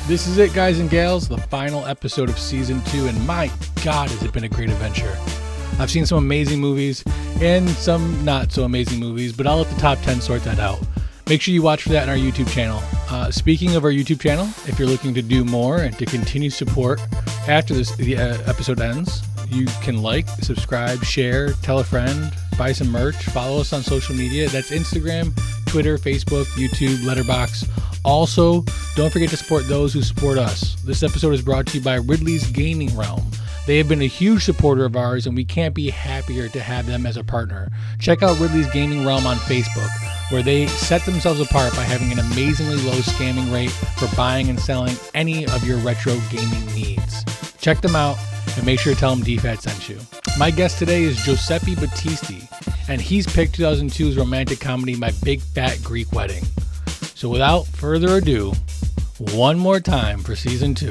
This is it, guys and gals, the final episode of Season 2, and my God, has it been a great adventure. I've seen some amazing movies and some not so amazing movies, but I'll let the top 10 sort that out. Make sure you watch for that on our YouTube channel. Speaking of our YouTube channel, if you're looking to do more and to continue support after the episode ends, you can like, subscribe, share, tell a friend, buy some merch, follow us on social media. That's Instagram, Twitter, Facebook, YouTube, Letterboxd. Also, don't forget to support those who support us. This episode is brought to you by Ridleys Gaming Realm. They have been a huge supporter of ours, and we can't be happier to have them as a partner. Check out Ridleys Gaming Realm on Facebook, where they set themselves apart by having an amazingly low scamming rate for buying and selling any of your retro gaming needs. Check them out, and make sure to tell them DFAT sent you. My guest today is Giuseppe Battisti, and he's picked 2002's romantic comedy My Big Fat Greek Wedding. So without further ado, one more time for Season 2,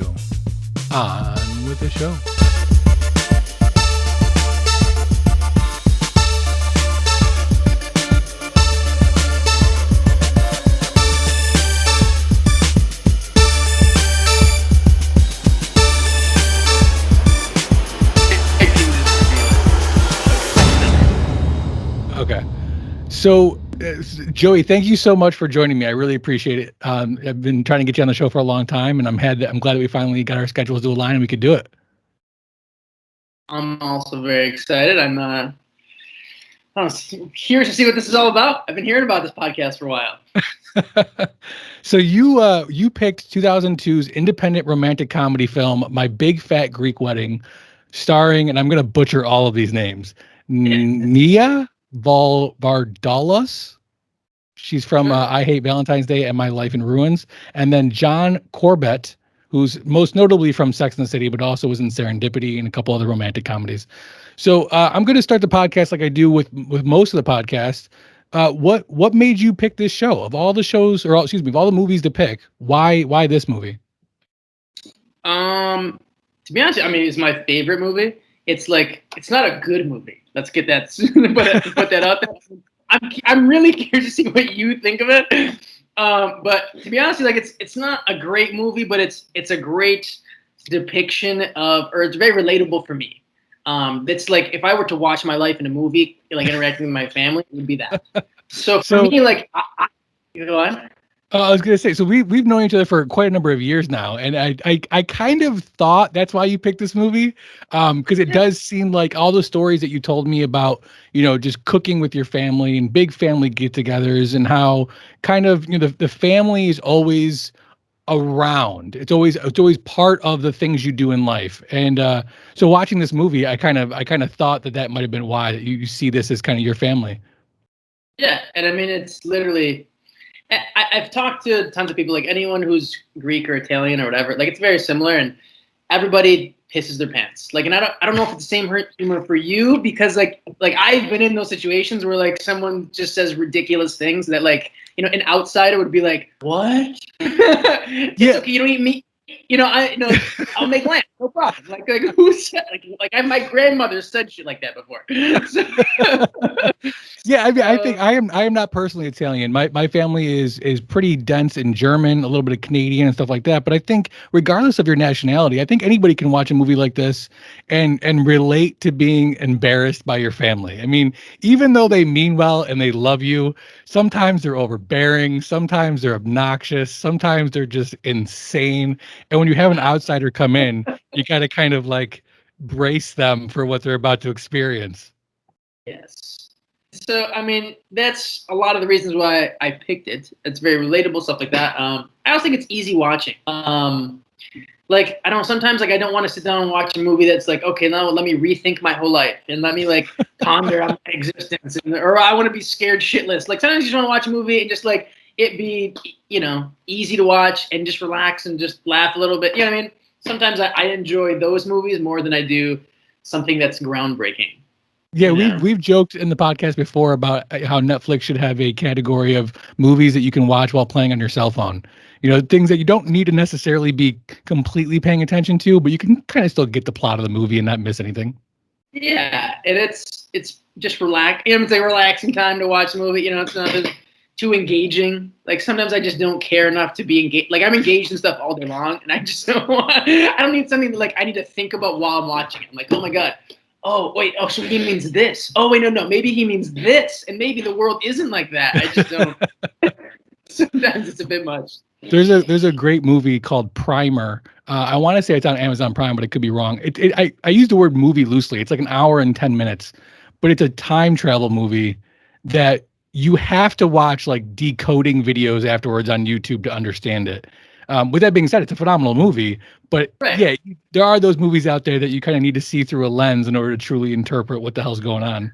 on with the show. Okay, so Joey, thank you so much for joining me. I really appreciate it. I've been trying to get you on the show for a long time, and I'm glad that we finally got our schedules to align and we could do it. I'm also very excited. I'm curious to see what this is all about. I've been hearing about this podcast for a while. So you picked 2002's independent romantic comedy film My Big Fat Greek Wedding, starring, and I'm going to butcher all of these names, Nia Vardalos. She's from I Hate Valentine's Day and My Life in Ruins. And then John Corbett, who's most notably from Sex and the City, but also was in Serendipity and a couple other romantic comedies. So I'm going to start the podcast like I do with most of the podcasts. What made you pick this show? Of all the shows, of all the movies to pick, why this movie? To be honest, I mean, it's my favorite movie. It's not a good movie. Let's get that put that out there. I'm really curious to see what you think of it. But to be honest, it's not a great movie, but it's a great depiction of, or it's very relatable for me. It's like if I were to watch my life in a movie, like interacting with my family, it would be that. So for me, you go on. I was gonna say, so we've known each other for quite a number of years now, and I kind of thought that's why you picked this movie, because it does seem like all the stories that you told me about, just cooking with your family and big family get-togethers, and how kind of the family is always around. It's always part of the things you do in life, and so watching this movie, I kind of thought that might have been why you see this as kind of your family. Yeah, and I mean it's literally. I've talked to tons of people, like anyone who's Greek or Italian or whatever. Like it's very similar, and everybody pisses their pants. Like, and I don't know if it's the same humor for you, because like I've been in those situations where like someone just says ridiculous things that an outsider would be like, what? Yeah, okay, you don't eat meat. I'll make lamb, no problem. Like who said my grandmother said shit like that before. Yeah, I mean, I think I am not personally Italian. My family is pretty dense in German, a little bit of Canadian and stuff like that. But I think regardless of your nationality, I think anybody can watch a movie like this and relate to being embarrassed by your family. I mean, even though they mean well and they love you, sometimes they're overbearing, sometimes they're obnoxious, sometimes they're just insane. And when you have an outsider come in, you got to kind of like brace them for what they're about to experience. Yes. So, I mean, that's a lot of the reasons why I picked it. It's very relatable, stuff like that. I also think it's easy watching. Sometimes I don't want to sit down and watch a movie that's like, okay, now let me rethink my whole life and let me ponder on my existence, or I want to be scared shitless. Like sometimes you just want to watch a movie and just it be, easy to watch and just relax and just laugh a little bit. You know what I mean? Sometimes I enjoy those movies more than I do something that's groundbreaking. Yeah, we've joked in the podcast before about how Netflix should have a category of movies that you can watch while playing on your cell phone. You know, things that you don't need to necessarily be completely paying attention to, but you can kind of still get the plot of the movie and not miss anything. Yeah, and it's just it's a relaxing time to watch a movie. You know, it's not too engaging. Like sometimes I just don't care enough to be engaged. Like I'm engaged in stuff all day long, and I just don't want. I don't need something that, like, I need to think about while I'm watching it. I'm like, oh my god. Oh wait. Oh, so he means this. Oh wait, no. Maybe he means this, and maybe the world isn't like that. I just don't. Sometimes it's a bit much. There's a great movie called Primer. I want to say it's on Amazon Prime, but it could be wrong. I use the word movie loosely. It's like an hour and 10 minutes, but it's a time travel movie that you have to watch like decoding videos afterwards on YouTube to understand it. With that being said, it's a phenomenal movie, but Right. yeah, there are those movies out there that you kind of need to see through a lens in order to truly interpret what the hell's going on.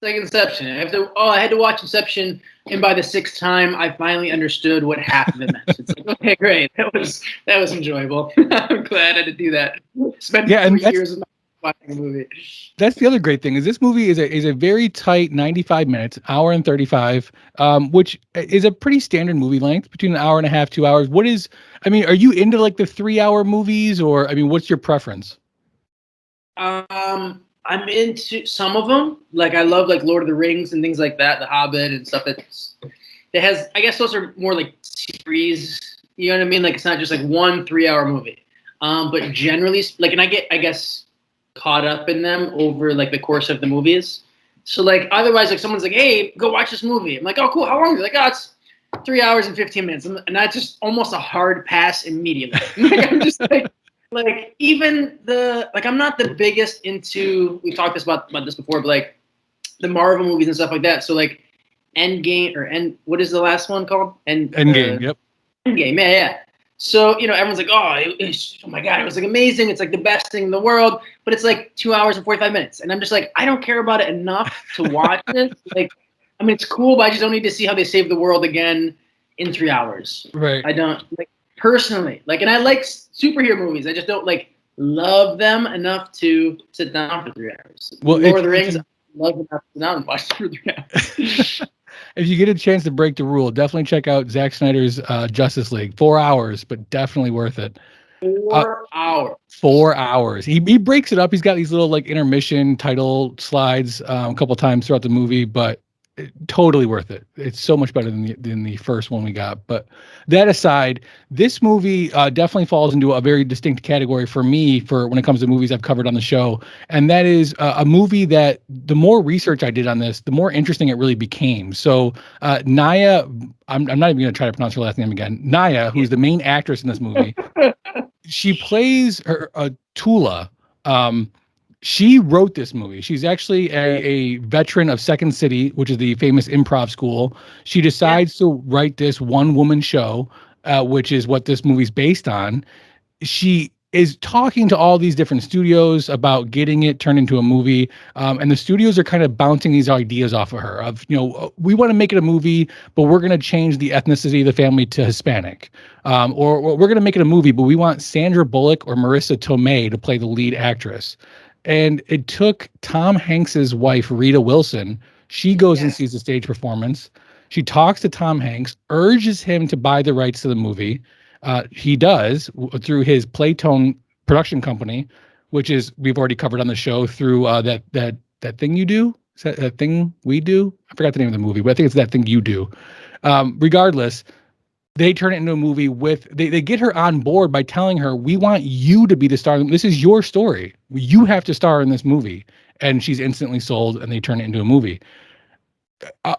Like Inception. I had to watch Inception, and by the sixth time, I finally understood what half of it meant. It's like, okay, great. That was enjoyable. I'm glad I had to do that. Spend 3 years of my watching a movie. That's the other great thing is this movie is a very tight 95 minutes, hour and 35, which is a pretty standard movie length, between an hour and a half, 2 hours. Are you into like the 3 hour movies, or what's your preference? I'm into some of them. Like I love like Lord of the Rings and things like that, The Hobbit and stuff that has. I guess those are more like series. You know what I mean? Like it's not just like 1 3 hour movie. But generally, like, and I guess caught up in them over like the course of the movies. So like otherwise, like someone's like, "Hey, go watch this movie." I'm like, "Oh, cool. How long is it?" Like, "Oh, it's 3 hours and 15 minutes," and that's just almost a hard pass immediately. Like, I'm just like even I'm not the biggest into. We talked about this before, but like the Marvel movies and stuff like that. So like Endgame what is the last one called? Endgame. Yep. Endgame. Yeah. So, everyone's like, oh my God, it was like amazing. It's like the best thing in the world. But it's like 2 hours and 45 minutes. And I'm just like, I don't care about it enough to watch this. Like, it's cool, but I just don't need to see how they save the world again in 3 hours. Right. I don't, like, personally. Like, and I like superhero movies. I just don't, like, love them enough to sit down for 3 hours. Well, Lord of the Rings, I love enough to sit down and watch for 3 hours. If you get a chance to break the rule, definitely check out Zack Snyder's Justice League. 4 hours, but definitely worth it. 4 hours. 4 hours. He breaks it up. He's got these little like intermission title slides a couple times throughout the movie, but totally worth it. It's so much better than the first one we got. But that aside, this movie definitely falls into a very distinct category for me for when it comes to movies I've covered on the show, and that is a movie that the more research I did on this, the more interesting it really became. So Nia, I'm not even going to try to pronounce her last name again. Nia, who's the main actress in this movie, she plays her Tula. She wrote this movie. She's actually a veteran of Second City, which is the famous improv school. She decides to write this one-woman show, which is what this movie's based on. She is talking to all these different studios about getting it turned into a movie. And the studios are kind of bouncing these ideas off of her of, we want to make it a movie, but we're going to change the ethnicity of the family to Hispanic. Or we're going to make it a movie, but we want Sandra Bullock or Marissa Tomei to play the lead actress. And it took Tom Hanks's wife, Rita Wilson. She goes and sees the stage performance. She talks to Tom Hanks, urges him to buy the rights to the movie. He does through his Playtone production company, which is we've already covered on the show through that thing you do. Is that thing we do? I forgot the name of the movie, but I think it's That Thing You Do. Regardless, they turn it into a movie they get her on board by telling her, we want you to be the star. This is your story. You have to star in this movie. And she's instantly sold, and they turn it into a movie.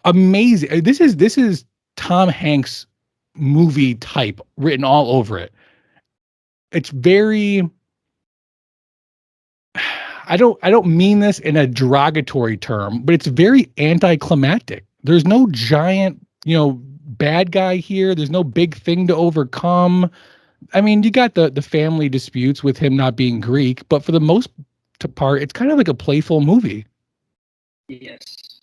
Amazing. This is Tom Hanks movie type written all over it. It's very, I don't mean this in a derogatory term, but it's very anticlimactic. There's no giant, bad guy here. There's no big thing to overcome. You got the family disputes with him not being Greek, but for the most part, it's kind of like a playful movie. Yes,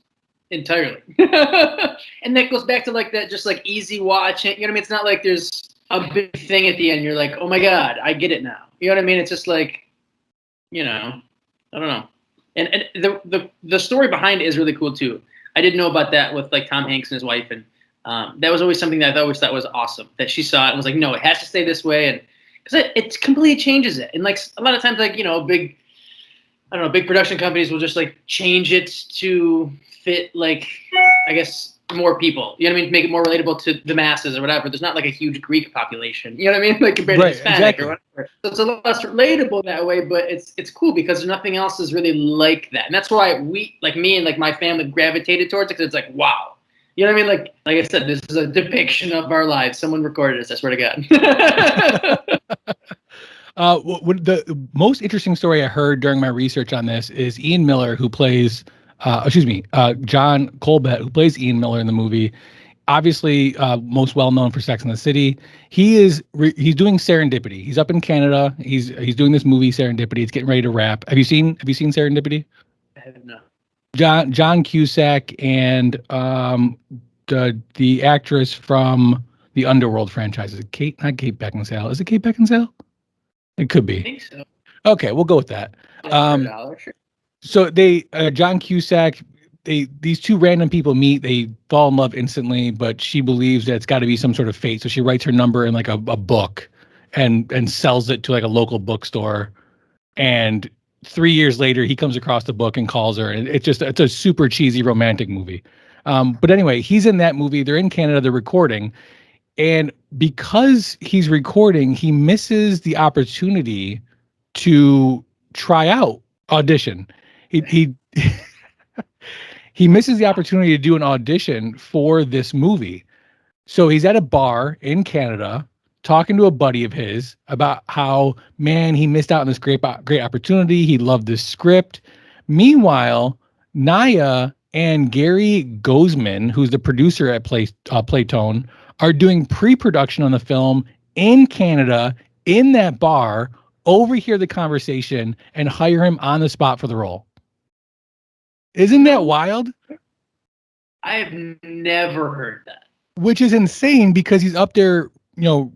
entirely. And that goes back to like that, just like easy watching. You know what I mean? It's not like there's a big thing at the end. You're like, oh my God, I get it now. You know what I mean? It's just like, I don't know. And the story behind it is really cool too. I didn't know about that with like Tom Hanks and his wife, and that was always something that I always thought was awesome. That she saw it and was like, no, it has to stay this way, and because it completely changes it. And like a lot of times, like big production companies will just like change it to fit like I guess more people. You know what I mean? Make it more relatable to the masses or whatever. There's not like a huge Greek population. You know what I mean? Like compared to Hispanic or whatever. So it's a little less relatable that way, but it's cool because nothing else is really like that. And that's why me and like my family gravitated towards it because it's like, wow. You know what I mean? Like I said, this is a depiction of our lives. Someone recorded this, I swear to God. The most interesting story I heard during my research on this is Ian Miller, who plays John Corbett, who plays Ian Miller in the movie, obviously most well known for Sex and the City. He's doing Serendipity. He's up in Canada. He's doing this movie Serendipity. It's getting ready to wrap. Have you seen Serendipity? I have not. John Cusack and the actress from the Underworld franchise. Is it not Kate Beckinsale? Is it Kate Beckinsale? It could be. I think so. Okay, we'll go with that. Sure. So they, John Cusack, these two random people meet. They fall in love instantly, but she believes that it's got to be some sort of fate. So she writes her number in like a book, and sells it to like a local bookstore. And 3 years later, he comes across the book and calls her, and it's a super cheesy romantic movie. But anyway, he's in that movie. They're in Canada. They're recording, and because he's recording, he misses the opportunity to try out audition. He he misses the opportunity to do an audition for this movie. So he's at a bar in Canada talking to a buddy of his about how, man, he missed out on this great opportunity. He loved this script. Meanwhile, Nia and Gary Gozman, who's the producer at Playtone, are doing pre-production on the film in Canada in that bar, overhear the conversation, and hire him on the spot for the role. Isn't that wild? I have never heard that. Which is insane because he's up there,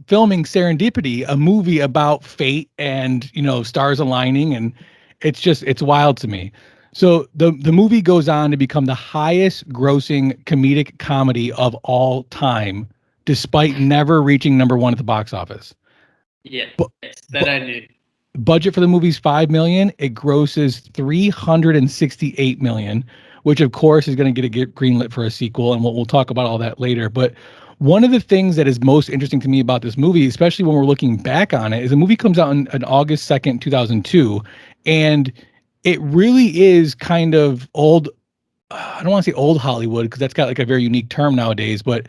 filming Serendipity, a movie about fate and, stars aligning. And it's wild to me. So the movie goes on to become the highest grossing comedic comedy of all time, despite never reaching number one at the box office. Yeah, I knew. Budget for the movie's $5 million. It grosses $368 million, which of course is going to get greenlit for a sequel, and we'll talk about all that later. But one of the things that is most interesting to me about this movie, especially when we're looking back on it, is the movie comes out on August 2nd, 2002, and it really is kind of old. I don't want to say old Hollywood because that's got like a very unique term nowadays, but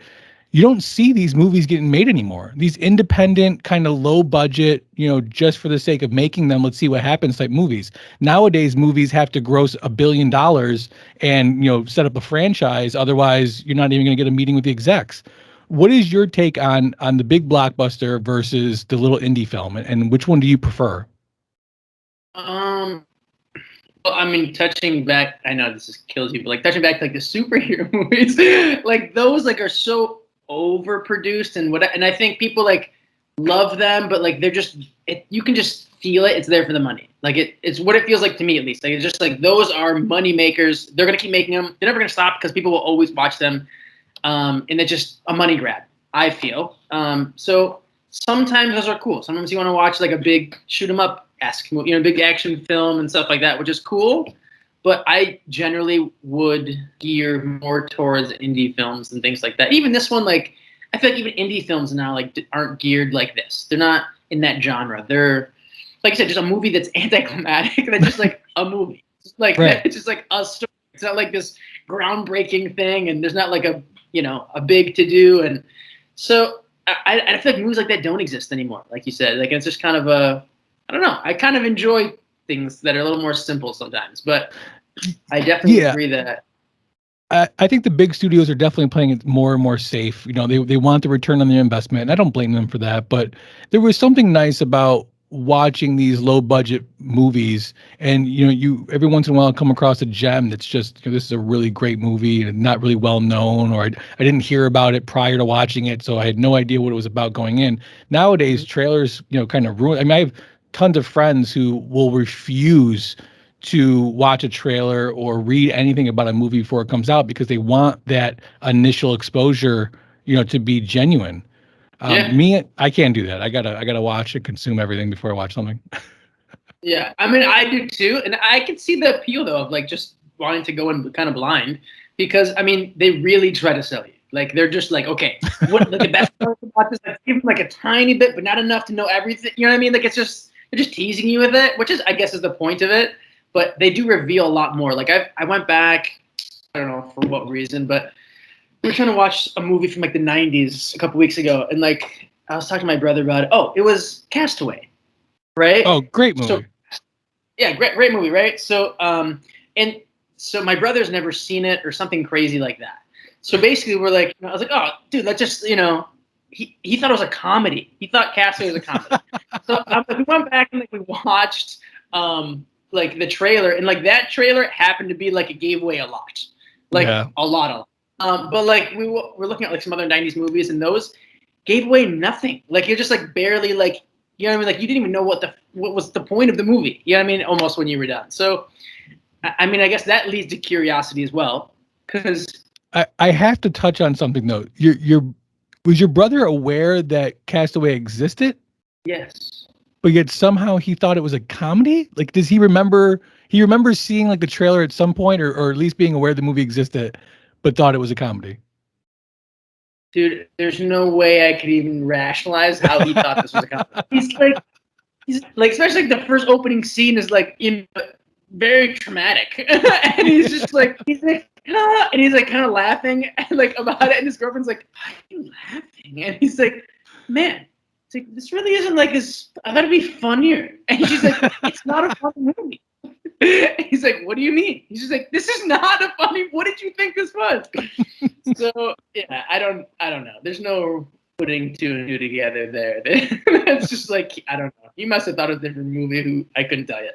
you don't see these movies getting made anymore. These independent, kind of low budget, just for the sake of making them, let's see what happens type movies. Nowadays, movies have to gross $1 billion and, set up a franchise. Otherwise, you're not even going to get a meeting with the execs. What is your take on the big blockbuster versus the little indie film, and which one do you prefer? Well, I mean, touching back, I know this kills you, but like touching back to like the superhero movies, like those like are so overproduced and I think people like love them, but like they're just you can just feel it. It's there for the money. Like it's what it feels like to me, at least. Like it's just like those are money makers. They're gonna keep making them. They're never gonna stop because people will always watch them, and it's just a money grab, I feel. So sometimes those are cool. Sometimes you want to watch like a big shoot 'em up esque, big action film and stuff like that, which is cool. But I generally would gear more towards indie films and things like that. Even this one, like I feel like even indie films now like aren't geared like this. They're not in that genre. They're like I said, just a movie that's anticlimactic. That's just like a movie. Like right. It's just like a story. It's not like this groundbreaking thing, and there's not like a big to do. And so I feel like movies like that don't exist anymore. Like you said, like it's just kind of I don't know. I kind of enjoy things that are a little more simple sometimes, but I definitely agree that. I think the big studios are definitely playing it more and more safe. They want the return on their investment, and I don't blame them for that. But there was something nice about watching these low budget movies, and you every once in a while come across a gem that's just this is a really great movie and not really well known, or I didn't hear about it prior to watching it, so I had no idea what it was about going in. Nowadays, trailers kind of ruin. I mean, I have tons of friends who will refuse to watch a trailer or read anything about a movie before it comes out because they want that initial exposure, to be genuine. Yeah. Me, I can't do that. I gotta watch and consume everything before I watch something. Yeah, I mean, I do too, and I can see the appeal though of like just wanting to go in kind of blind, because I mean, they really try to sell you. Like they're just like, okay, what like the best part about this? Like, give them like a tiny bit, but not enough to know everything. You know what I mean? Like they're just teasing you with it, which is I guess is the point of it. But they do reveal a lot more. Like I went back, I don't know for what reason, but we were trying to watch a movie from like the '90s a couple weeks ago, and like I was talking to my brother about it. Oh, it was Castaway, right? Oh, great movie. So, yeah, great movie, right? So, and so my brother's never seen it or something crazy like that. So basically, we're like, I was like, oh, dude, let's just, he thought it was a comedy. He thought Castaway was a comedy. So we went back and like we watched like the trailer, and like that trailer happened to be like it gave away a lot, like a lot. But like we're looking at like some other '90s movies, and those gave away nothing. Like you're just like barely like. You know what I mean? Like you didn't even know what was the point of the movie. You know what I mean? Almost when you were done. So, I mean, I guess that leads to curiosity as well. Because I have to touch on something though. Was your brother aware that Castaway existed? Yes. But yet somehow he thought it was a comedy? Like, does he remember? He remembers seeing like the trailer at some point, or at least being aware the movie existed, but thought it was a comedy. Dude, there's no way I could even rationalize how he thought this was a comedy. He's like, especially like the first opening scene is like very traumatic, and he's like, ah, and he's like kind of laughing like about it, and his girlfriend's like, why are you laughing? And he's like, man, it's like this really isn't like this. I thought it'd be funnier, and she's like, it's not a funny movie. He's like, what do you mean? He's just like, this is not a funny. What did you think this was? So yeah, I don't know. There's no putting two and two together there. It's just like I don't know. He must have thought of a different movie. I couldn't tell you.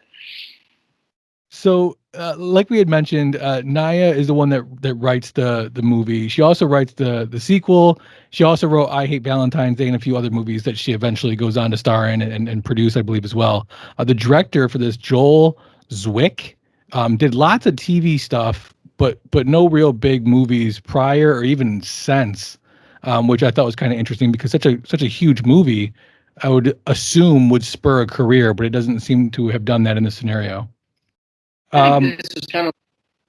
So, like we had mentioned, Nia is the one that writes the movie. She also writes the sequel. She also wrote I Hate Valentine's Day and a few other movies that she eventually goes on to star in and produce, I believe, as well. The director for this, Joel Zwick, did lots of TV stuff, but no real big movies prior or even since, which I thought was kind of interesting because such a huge movie, I would assume would spur a career, but it doesn't seem to have done that in this scenario. I think this is kind of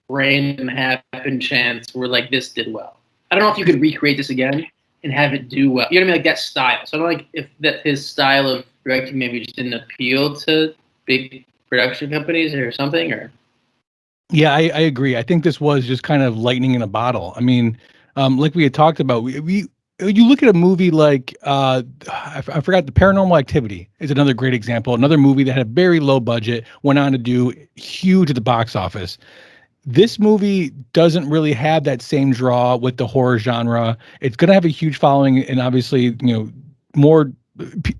random happen chance where like this did well. I don't know if you could recreate this again and have it do well. You know what I mean? Like that style. So I don't like if that his style of directing maybe just didn't appeal to big production companies or something. Or yeah, I agree. I think this was just kind of lightning in a bottle. I mean, like we had talked about, we you look at a movie like I forgot, The Paranormal Activity is another great example. Another movie that had a very low budget, went on to do huge at the box office. This movie doesn't really have that same draw with the horror genre. It's going to have a huge following, and obviously, more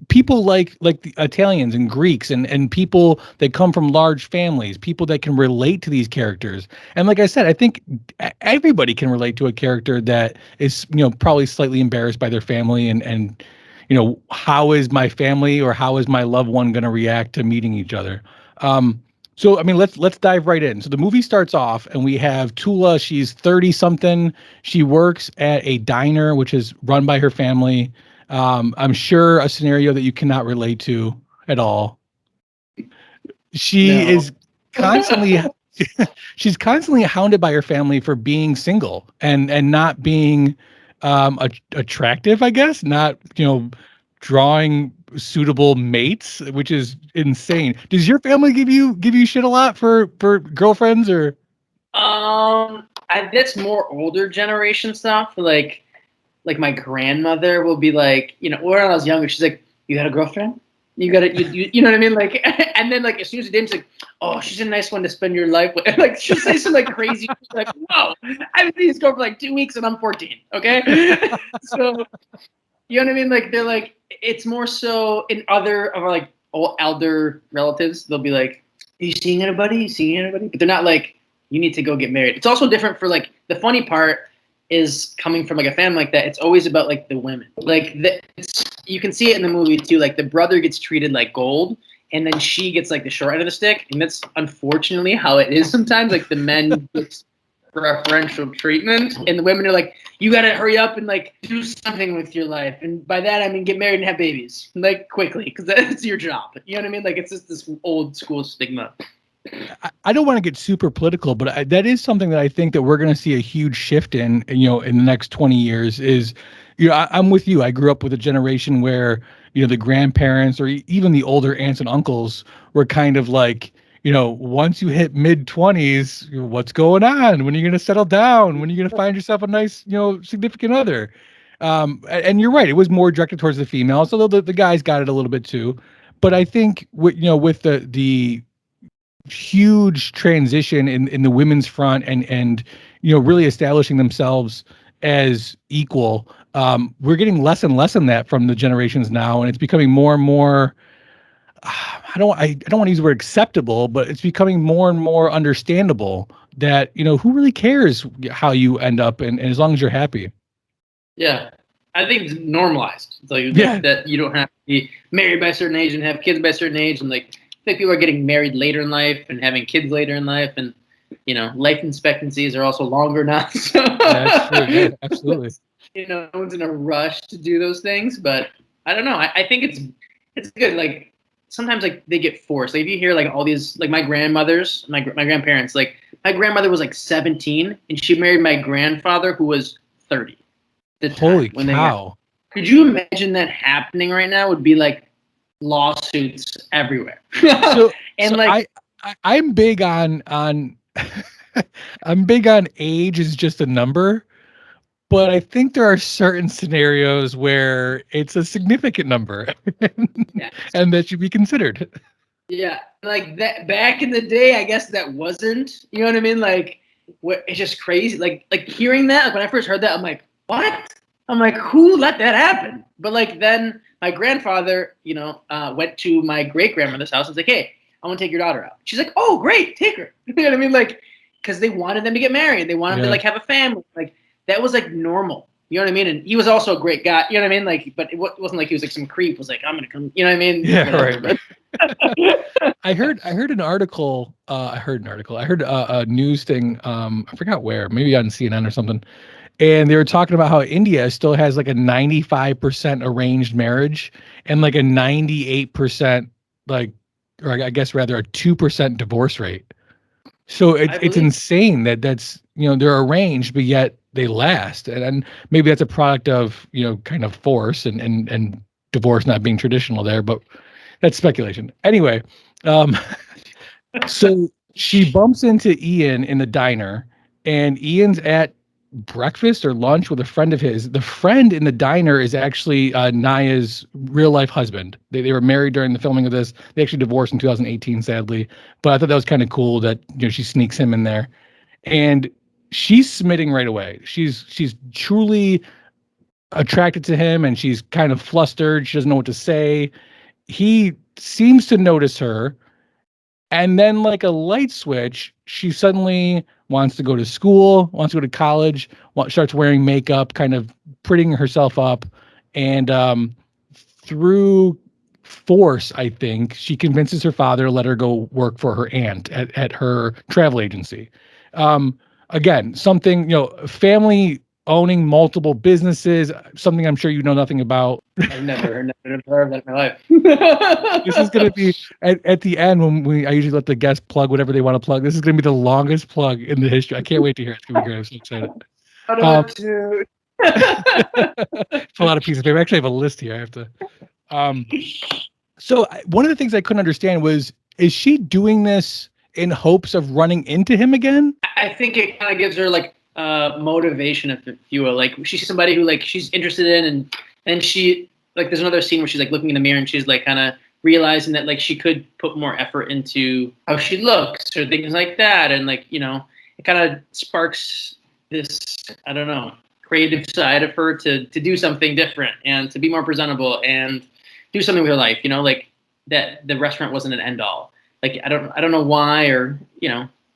people like the Italians and Greeks and people that come from large families, people that can relate to these characters. And like I said, I think everybody can relate to a character that is, probably slightly embarrassed by their family and how is my family or how is my loved one going to react to meeting each other? So, I mean, let's dive right in. So the movie starts off and we have Tula. She's 30 something. She works at a diner, which is run by her family. I'm sure a scenario that you cannot relate to at all. She is constantly she's constantly hounded by her family for being single and not being attractive, I guess, not, drawing suitable mates, which is insane. Does your family give you shit a lot for girlfriends or? That's more older generation stuff. Like my grandmother will be like, when I was younger, she's like, "You got a girlfriend? You got it? You know what I mean?" Like, and then like as soon as it did, she's like, "Oh, she's a nice one to spend your life with." Like she'll say some like crazy, like, "Whoa, I've been this girl for like 2 weeks and I'm 14." Okay, so you know what I mean? Like they're like, it's more so in other of our like old elder relatives. They'll be like, "Are you seeing anybody? You seeing anybody?" But they're not like, "You need to go get married." It's also different for like the funny part is coming from like a family like that. It's always about like the women. Like you can see it in the movie too. Like the brother gets treated like gold, and then she gets like the short end of the stick, and that's unfortunately how it is sometimes. Like the men get preferential treatment, and the women are like, you got to hurry up and like do something with your life, and by that I mean get married and have babies like quickly, because that's your job. You know what I mean? Like it's just this old school stigma. I don't want to get super political, but that is something that I think that we're going to see a huge shift in, in the next 20 years is, I'm with you. I grew up with a generation where, the grandparents or even the older aunts and uncles were kind of like, once you hit mid-20s, what's going on? When are you going to settle down? When are you going to find yourself a nice, significant other? And you're right. It was more directed towards the females, although the guys got it a little bit too. But I think with the huge transition in the women's front and really establishing themselves as equal, we're getting less and less in that from the generations now, and it's becoming more and more I don't want to use the word acceptable, but it's becoming more and more understandable that who really cares how you end up, and as long as you're happy. Yeah, I think it's normalized. It's like that you don't have to be married by a certain age and have kids by a certain age, and like I think people are getting married later in life and having kids later in life, and life expectancies are also longer now. So that's true. Yeah, absolutely. No one's in a rush to do those things, but I don't know. I think it's good. Like sometimes like they get forced. Like if you hear like all these like my grandparents, like my grandmother was like 17 and she married my grandfather who was 30. Holy cow! Could you imagine that happening right now? Would be like lawsuits everywhere. I'm big on I'm big on age is just a number, but I think there are certain scenarios where it's a significant number and that should be considered. Yeah, like that back in the day, I guess that wasn't, you know what I mean? Like it's just crazy. Like hearing that, like when I first heard that, I'm like, what? I'm like, who let that happen? But like then my grandfather, went to my great grandmother's house and was like, hey, I want to take your daughter out. She's like, oh, great, take her. You know what I mean? Like, because they wanted them to get married. They wanted them to like have a family. Like that was like normal. You know what I mean? And he was also a great guy. You know what I mean? Like, but it wasn't like he was like some creep. Was like, I'm gonna come. You know what I mean? Yeah, right. I heard an article. I heard a news thing. I forgot where. Maybe on CNN or something. And they were talking about how India still has like a 95% arranged marriage and like a 98% or I guess rather a 2% divorce rate. So it's insane that's they're arranged, but yet they last. And maybe that's a product of, kind of force and divorce not being traditional there, but that's speculation. Anyway, so she bumps into Ian in the diner, and Ian's at breakfast or lunch with a friend of his. The friend in the diner is actually Nia's real life husband. They were married during the filming of this. They actually divorced in 2018, sadly. But I thought that was kind of cool that she sneaks him in there, and she's smitten right away. She's truly attracted to him, and she's kind of flustered. She doesn't know what to say. He seems to notice her. And then, like a light switch, she suddenly wants to go to school, wants to go to college, starts wearing makeup, kind of prettying herself up. And through force, I think, she convinces her father to let her go work for her aunt at her travel agency. Again, something, family owning multiple businesses, something I'm sure you know nothing about. I've never heard of that in my life. This is going to be at the end when I usually let the guests plug whatever they want to plug. This is going to be the longest plug in the history. I can't wait to hear it. It's going to be great. I'm so excited. Pull out a piece of paper. I actually have a list here. I have to. So one of the things I couldn't understand was, is she doing this in hopes of running into him again? I think it kind of gives her like motivation, if you will. Like she sees somebody who like she's interested in, and then she like there's another scene where she's like looking in the mirror and she's like kind of realizing that like she could put more effort into how she looks or things like that, and like it kind of sparks this creative side of her to do something different and to be more presentable and do something with her life. Like that the restaurant wasn't an end all. Like I don't know why, or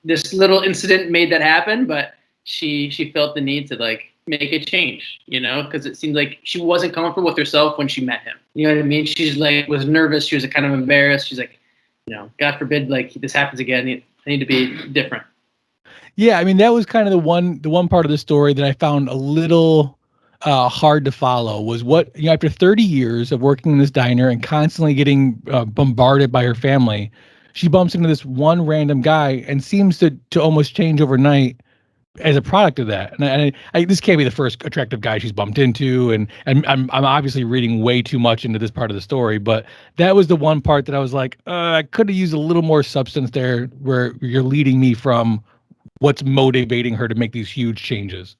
this little incident made that happen, but she felt the need to like make a change, because it seemed like she wasn't comfortable with herself when she met him. You know what I mean? She's like was nervous. She was kind of embarrassed. She's like, God forbid, like this happens again. I need to be different. Yeah, I mean that was kind of the one part of the story that I found a little hard to follow was what after 30 years of working in this diner and constantly getting bombarded by her family, she bumps into this one random guy and seems to almost change overnight as a product of that. And this can't be the first attractive guy she's bumped into, and I'm obviously reading way too much into this part of the story, but that was the one part that I was like, I could have used a little more substance there, where you're leading me from what's motivating her to make these huge changes.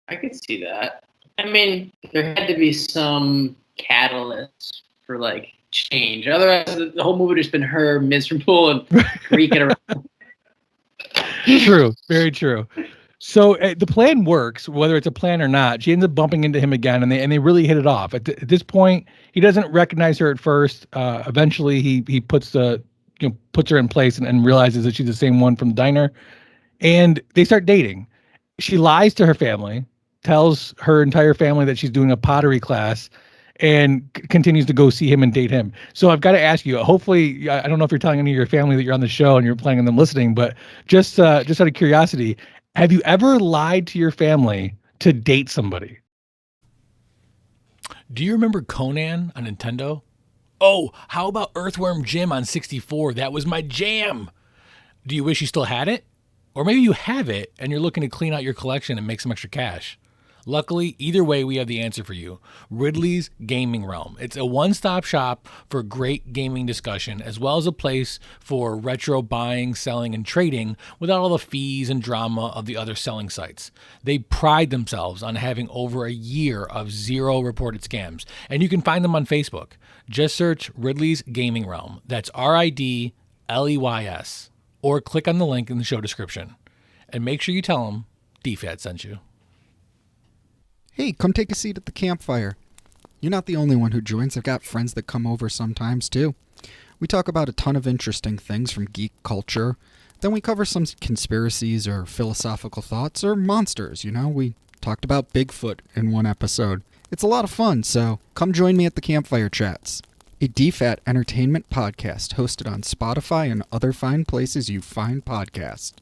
I could see that. I mean, there had to be some catalyst for like change. Otherwise, the whole movie would have just been her miserable and freaking around. True, very true. So the plan works, whether it's a plan or not. She ends up bumping into him again, and they really hit it off. At this point, he doesn't recognize her at first. Eventually, he puts puts her in place and realizes that she's the same one from the diner, and they start dating. She lies to her family, tells her entire family that she's doing a pottery class, and continues to go see him and date him. So I've got to ask you, hopefully, I don't know if you're telling any of your family that you're on the show and you're planning on them listening, but just out of curiosity, have you ever lied to your family to date somebody? Do you remember Conan on Nintendo? Oh, how about Earthworm Jim on 64? That was my jam. Do you wish you still had it? Or maybe you have it and you're looking to clean out your collection and make some extra cash. Luckily, either way, we have the answer for you. Ridley's Gaming Realm. It's a one-stop shop for great gaming discussion, as well as a place for retro buying, selling, and trading without all the fees and drama of the other selling sites. They pride themselves on having over a year of zero reported scams, and you can find them on Facebook. Just search Ridley's Gaming Realm. That's Ridleys, or click on the link in the show description. And make sure you tell them DFAT sent you. Hey, come take a seat at the campfire. You're not the only one who joins. I've got friends that come over sometimes, too. We talk about a ton of interesting things from geek culture. Then we cover some conspiracies or philosophical thoughts or monsters, We talked about Bigfoot in one episode. It's a lot of fun, so come join me at the Campfire Chats, a DFAT entertainment podcast hosted on Spotify and other fine places you find podcasts.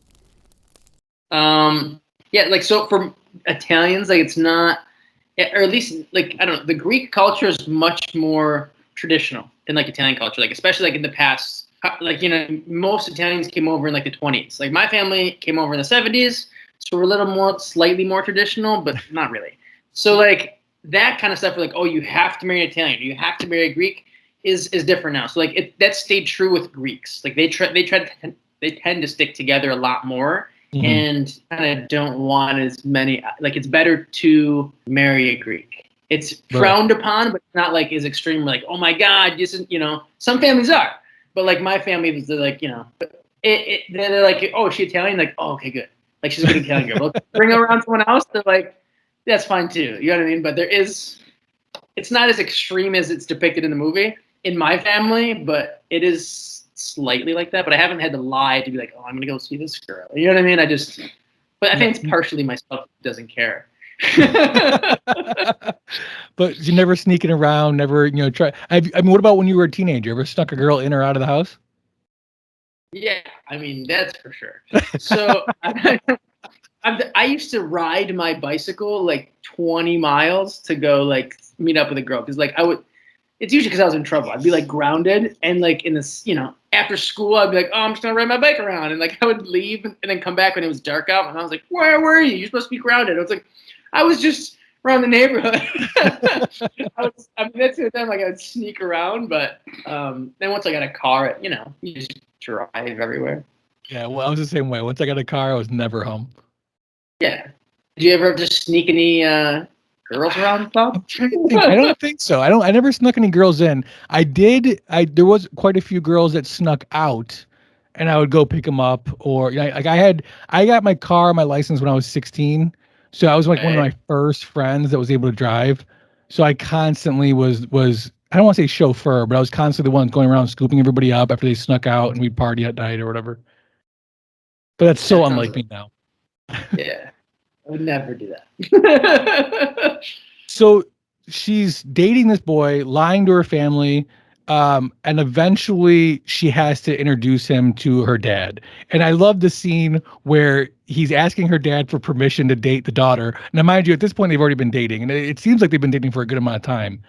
Yeah, like, so for Italians, like, it's not, or at least, like, I don't know, the Greek culture is much more traditional than, like, Italian culture, like, especially, like, in the past, like, most Italians came over in, like, the 20s. Like, my family came over in the 70s, so we're a little more, slightly more traditional, but not really. So, like, that kind of stuff, like, oh, you have to marry an Italian, you have to marry a Greek, is different now. So, like, that stayed true with Greeks. Like, they tend to stick together a lot more. Mm-hmm. And kind of don't want as many, like, it's better to marry a Greek. It's frowned upon, but not like as extreme, like, oh my God, some families are, but like my family is like, they're like, oh, is she Italian? Like, oh, okay, good. Like, she's a good Italian girl. But bring her around someone else, they're like, that's fine too. You know what I mean? But it's not as extreme as it's depicted in the movie in my family, but it is slightly like that, but I haven't had to lie to be like, oh, I'm gonna go see this girl. You know what I mean? But I think it's partially myself who doesn't care. But you never sneaking around, never, try. I mean, what about when you were a teenager? Ever snuck a girl in or out of the house? Yeah, I mean, that's for sure. So I used to ride my bicycle like 20 miles to go like meet up with a girl, because like it's usually because I was in trouble. I'd be like grounded, and like in this, after school, I'd be like, oh, I'm just gonna ride my bike around, and like I would leave and then come back when it was dark out, and I was like, where were you? You're supposed to be grounded. I was like, I was just around the neighborhood. That's the time like I would sneak around, but then once I got a car, you just drive everywhere. Yeah, well, I was the same way. Once I got a car, I was never home. Yeah. Did you ever just sneak any girls around, Bob? I don't think so. I never snuck any girls in. There was quite a few girls that snuck out, and I would go pick them up. Or like I got my license when I was 16. So I was like one of my first friends that was able to drive. So I constantly was I don't want to say chauffeur, but I was constantly the one going around scooping everybody up after they snuck out and we'd party at night or whatever. But that's so unlike me now. Yeah. I would never do that. So she's dating this boy, lying to her family. And eventually she has to introduce him to her dad. And I love the scene where he's asking her dad for permission to date the daughter. Now, mind you, at this point, they've already been dating, and it seems like they've been dating for a good amount of time.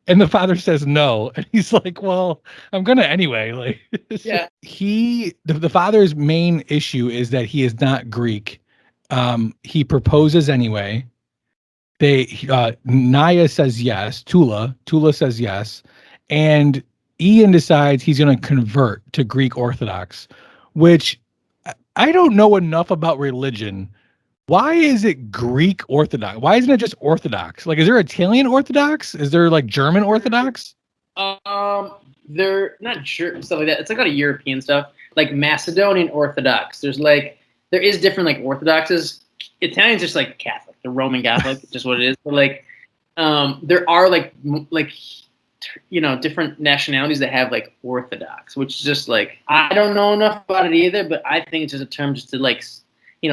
And the father says no. And he's like, well, I'm going to anyway. Like, Yeah. the father's main issue is that he is not Greek. He proposes anyway. Nia says yes. Tula says yes. And Ian decides he's going to convert to Greek Orthodox, which I don't know enough about religion. Why is it Greek Orthodox? Why isn't it just Orthodox? Like, is there Italian Orthodox? Is there like German Orthodox? They're not sure stuff like that. It's like a lot of European stuff, like Macedonian Orthodox. There is different like Orthodoxes. Italian's just like Catholic, the Roman Catholic, just what it is. But like, there are different nationalities that have like Orthodox, which is just like, I don't know enough about it either, but I think it's just a term just to like,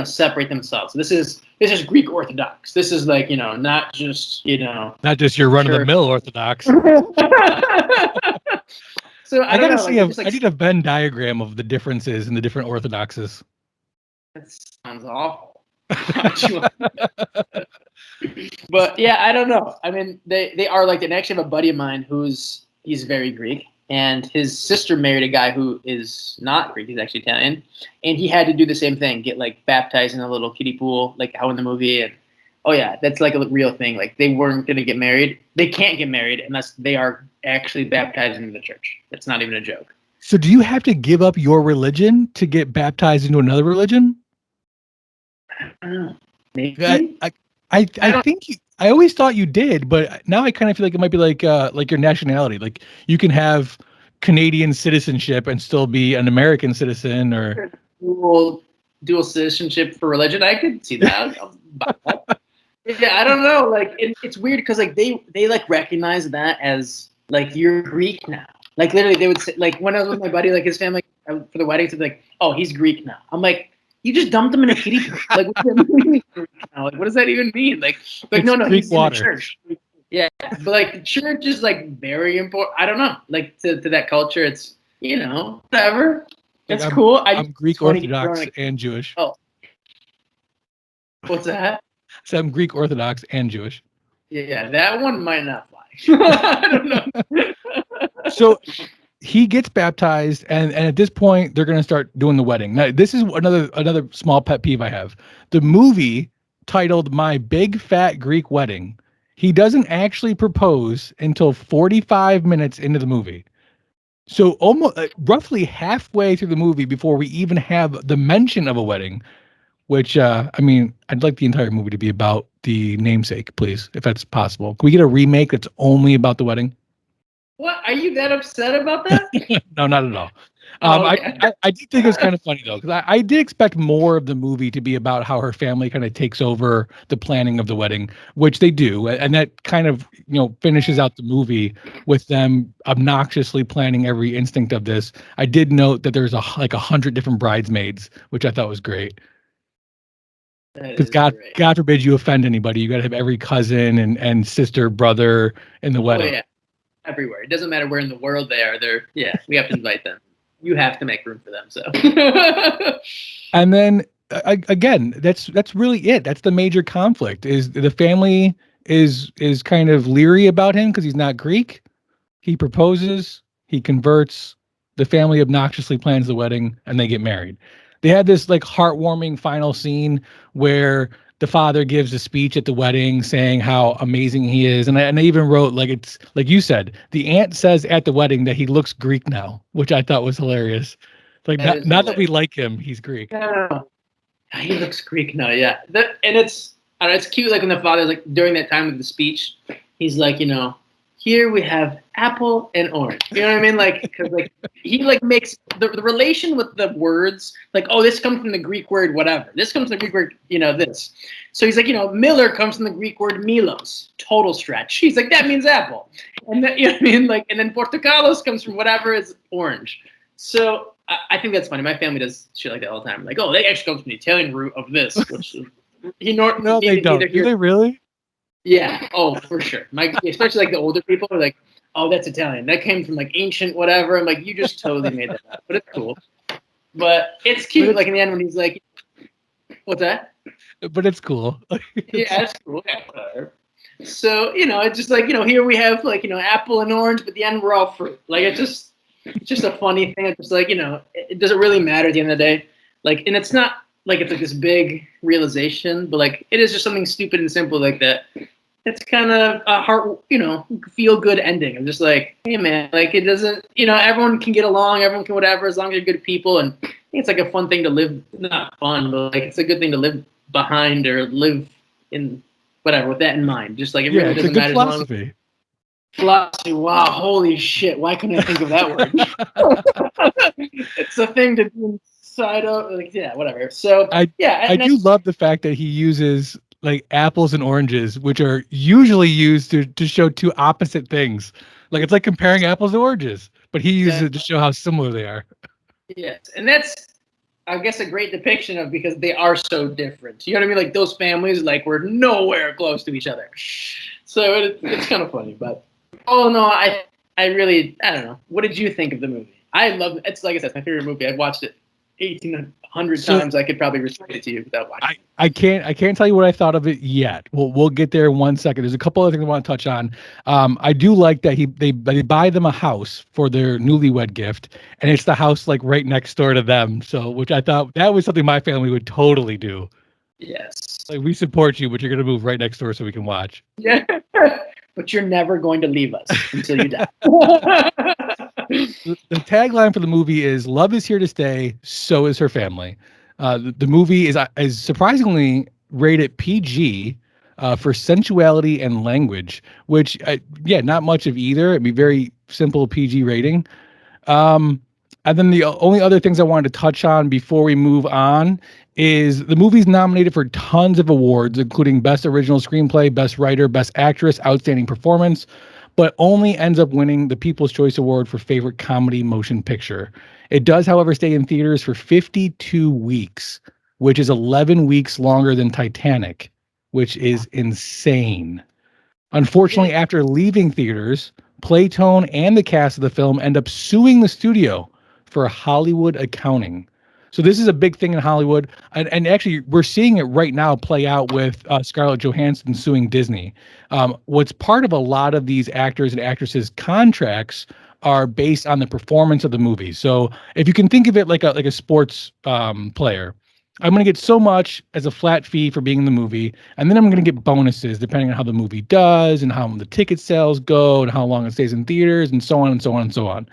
separate themselves. So this is Greek Orthodox. This is like, not just your run of the mill Orthodox. So I gotta see I need a Venn diagram of the differences in the different Orthodoxes. That sounds awful. But yeah, I don't know. I mean, they are like, and I actually have a buddy of mine he's very Greek, and his sister married a guy who is not Greek. He's actually Italian, and he had to do the same thing, get like baptized in a little kiddie pool, like how in the movie. And oh yeah, that's like a real thing. Like they weren't gonna get married. They can't get married unless they are actually baptized into the church. That's not even a joke. So do you have to give up your religion to get baptized into another religion? I don't know. Maybe. I think I always thought you did, but now I kind of feel like it might be like your nationality. Like you can have Canadian citizenship and still be an American citizen, or dual citizenship for religion. I could see that. Yeah, I don't know. Like it's weird because like they like recognize that as like you're Greek now. Like literally, they would say, like when I was with my buddy, like his family for the wedding, it's like, oh, he's Greek now. I'm like, you just dumped him in a kiddie pool. Like, what does that even mean? Like no, Greek he's water. in the church. Yeah, but like the church is like very important. I don't know. Like to that culture, it's whatever. It's cool. I'm Greek Orthodox and Jewish. Oh, what's that? So I'm Greek Orthodox and Jewish. Yeah, that one might not fly. I don't know. So he gets baptized, and at this point, they're going to start doing the wedding. Now, this is another small pet peeve I have. The movie titled My Big Fat Greek Wedding. He doesn't actually propose until 45 minutes into the movie. So almost roughly halfway through the movie before we even have the mention of a wedding, which, I mean, I'd like the entire movie to be about the namesake, please, if that's possible. Can we get a remake that's only about the wedding? What? Are you that upset about that? No, not at all. Okay. I did think it was kind of funny, though, because I did expect more of the movie to be about how her family kind of takes over the planning of the wedding, which they do. And that kind of, finishes out the movie with them obnoxiously planning every instinct of this. I did note that there's like 100 different bridesmaids, which I thought was great. Because God forbid you offend anybody. You got to have every cousin and sister, brother in the wedding. Oh, yeah. Everywhere. It doesn't matter where in the world they are. We have to invite them. You have to make room for them. So, and then again, that's really it. That's the major conflict. Is the family is kind of leery about him because he's not Greek. He proposes, he converts. The family obnoxiously plans the wedding, and they get married. They had this like heartwarming final scene where the father gives a speech at the wedding saying how amazing he is. And I even wrote, like, it's like you said, the aunt says at the wedding that he looks Greek now, which I thought was hilarious. Like, not that we like him, he's Greek. No. He looks Greek now, yeah. And it's cute, like when the father, like during that time of the speech, he's like, here we have apple and orange. You know what I mean? Like, because like he like makes the relation with the words, like, oh, this comes from the Greek word whatever. This comes from the Greek word, this. So he's like, Miller comes from the Greek word Milos. Total stretch. He's like, that means apple. And then, you know what I mean? Like, and then Portocalos comes from whatever is orange. So I think that's funny. My family does shit like that all the time. Like, oh, they actually comes from the Italian root of this, which no, they don't. Do they really? Yeah. Oh, for sure. Especially like the older people are like, oh, that's Italian. That came from like ancient whatever. I'm like, you just totally made that up. But it's cool. But it's cute. Like in the end when he's like, what's that? But it's cool. Yeah, it's cool. Yeah, whatever. So, it's just like, here we have like, apple and orange, but at the end we're all fruit. Like it's just a funny thing. It's just like, it doesn't really matter at the end of the day. Like, and it's not like it's like this big realization, but like it is just something stupid and simple like that. It's kind of a heart, feel good ending. I'm just like, hey man, like it doesn't, everyone can get along, everyone can whatever, as long as you're good people. And I think it's like a fun thing to live, not fun, but like it's a good thing to live behind or live in whatever with that in mind. Just like it really doesn't matter. Philosophy. Philosophy. Wow, holy shit! Why couldn't I think of that word? It's a thing to do inside of, like, yeah, whatever. So I do love the fact that he uses like apples and oranges, which are usually used to show two opposite things. Like it's like comparing apples and oranges, but he uses it to show how similar they are. Yes, and that's, I guess, a great depiction of, because they are so different. You know what I mean? Like those families, like were nowhere close to each other. So it's kind of funny, but no, I don't know. What did you think of the movie? I love it. It's like I said, it's my favorite movie. I've watched it 1,800 times. I could probably recite it to you without watching. I can't tell you what I thought of it yet. We'll get there in 1 second. There's a couple other things I want to touch on. I do like that they buy them a house for their newlywed gift, and it's the house like right next door to them. So, which I thought that was something my family would totally do. Yes. Like, we support you, but you're gonna move right next door so we can watch. Yeah. But you're never going to leave us until you die. The tagline for the movie is "Love is here to stay, so is her family." The movie is surprisingly rated PG for sensuality and language, which not much of either. It'd be very simple PG rating. And then the only other things I wanted to touch on before we move on is the movie's nominated for tons of awards, including Best Original Screenplay, Best Writer, Best Actress, Outstanding Performance, but only ends up winning the People's Choice Award for Favorite Comedy Motion Picture. It does, however, stay in theaters for 52 weeks, which is 11 weeks longer than Titanic, which is insane. Unfortunately, after leaving theaters, Playtone and the cast of the film end up suing the studio for Hollywood accounting. So this is a big thing in Hollywood, and actually we're seeing it right now play out with Scarlett Johansson suing Disney. What's part of a lot of these actors and actresses' contracts are based on the performance of the movie. So if you can think of it like a sports player, I'm going to get so much as a flat fee for being in the movie, and then I'm going to get bonuses depending on how the movie does and how the ticket sales go and how long it stays in theaters and so on and so on and so on.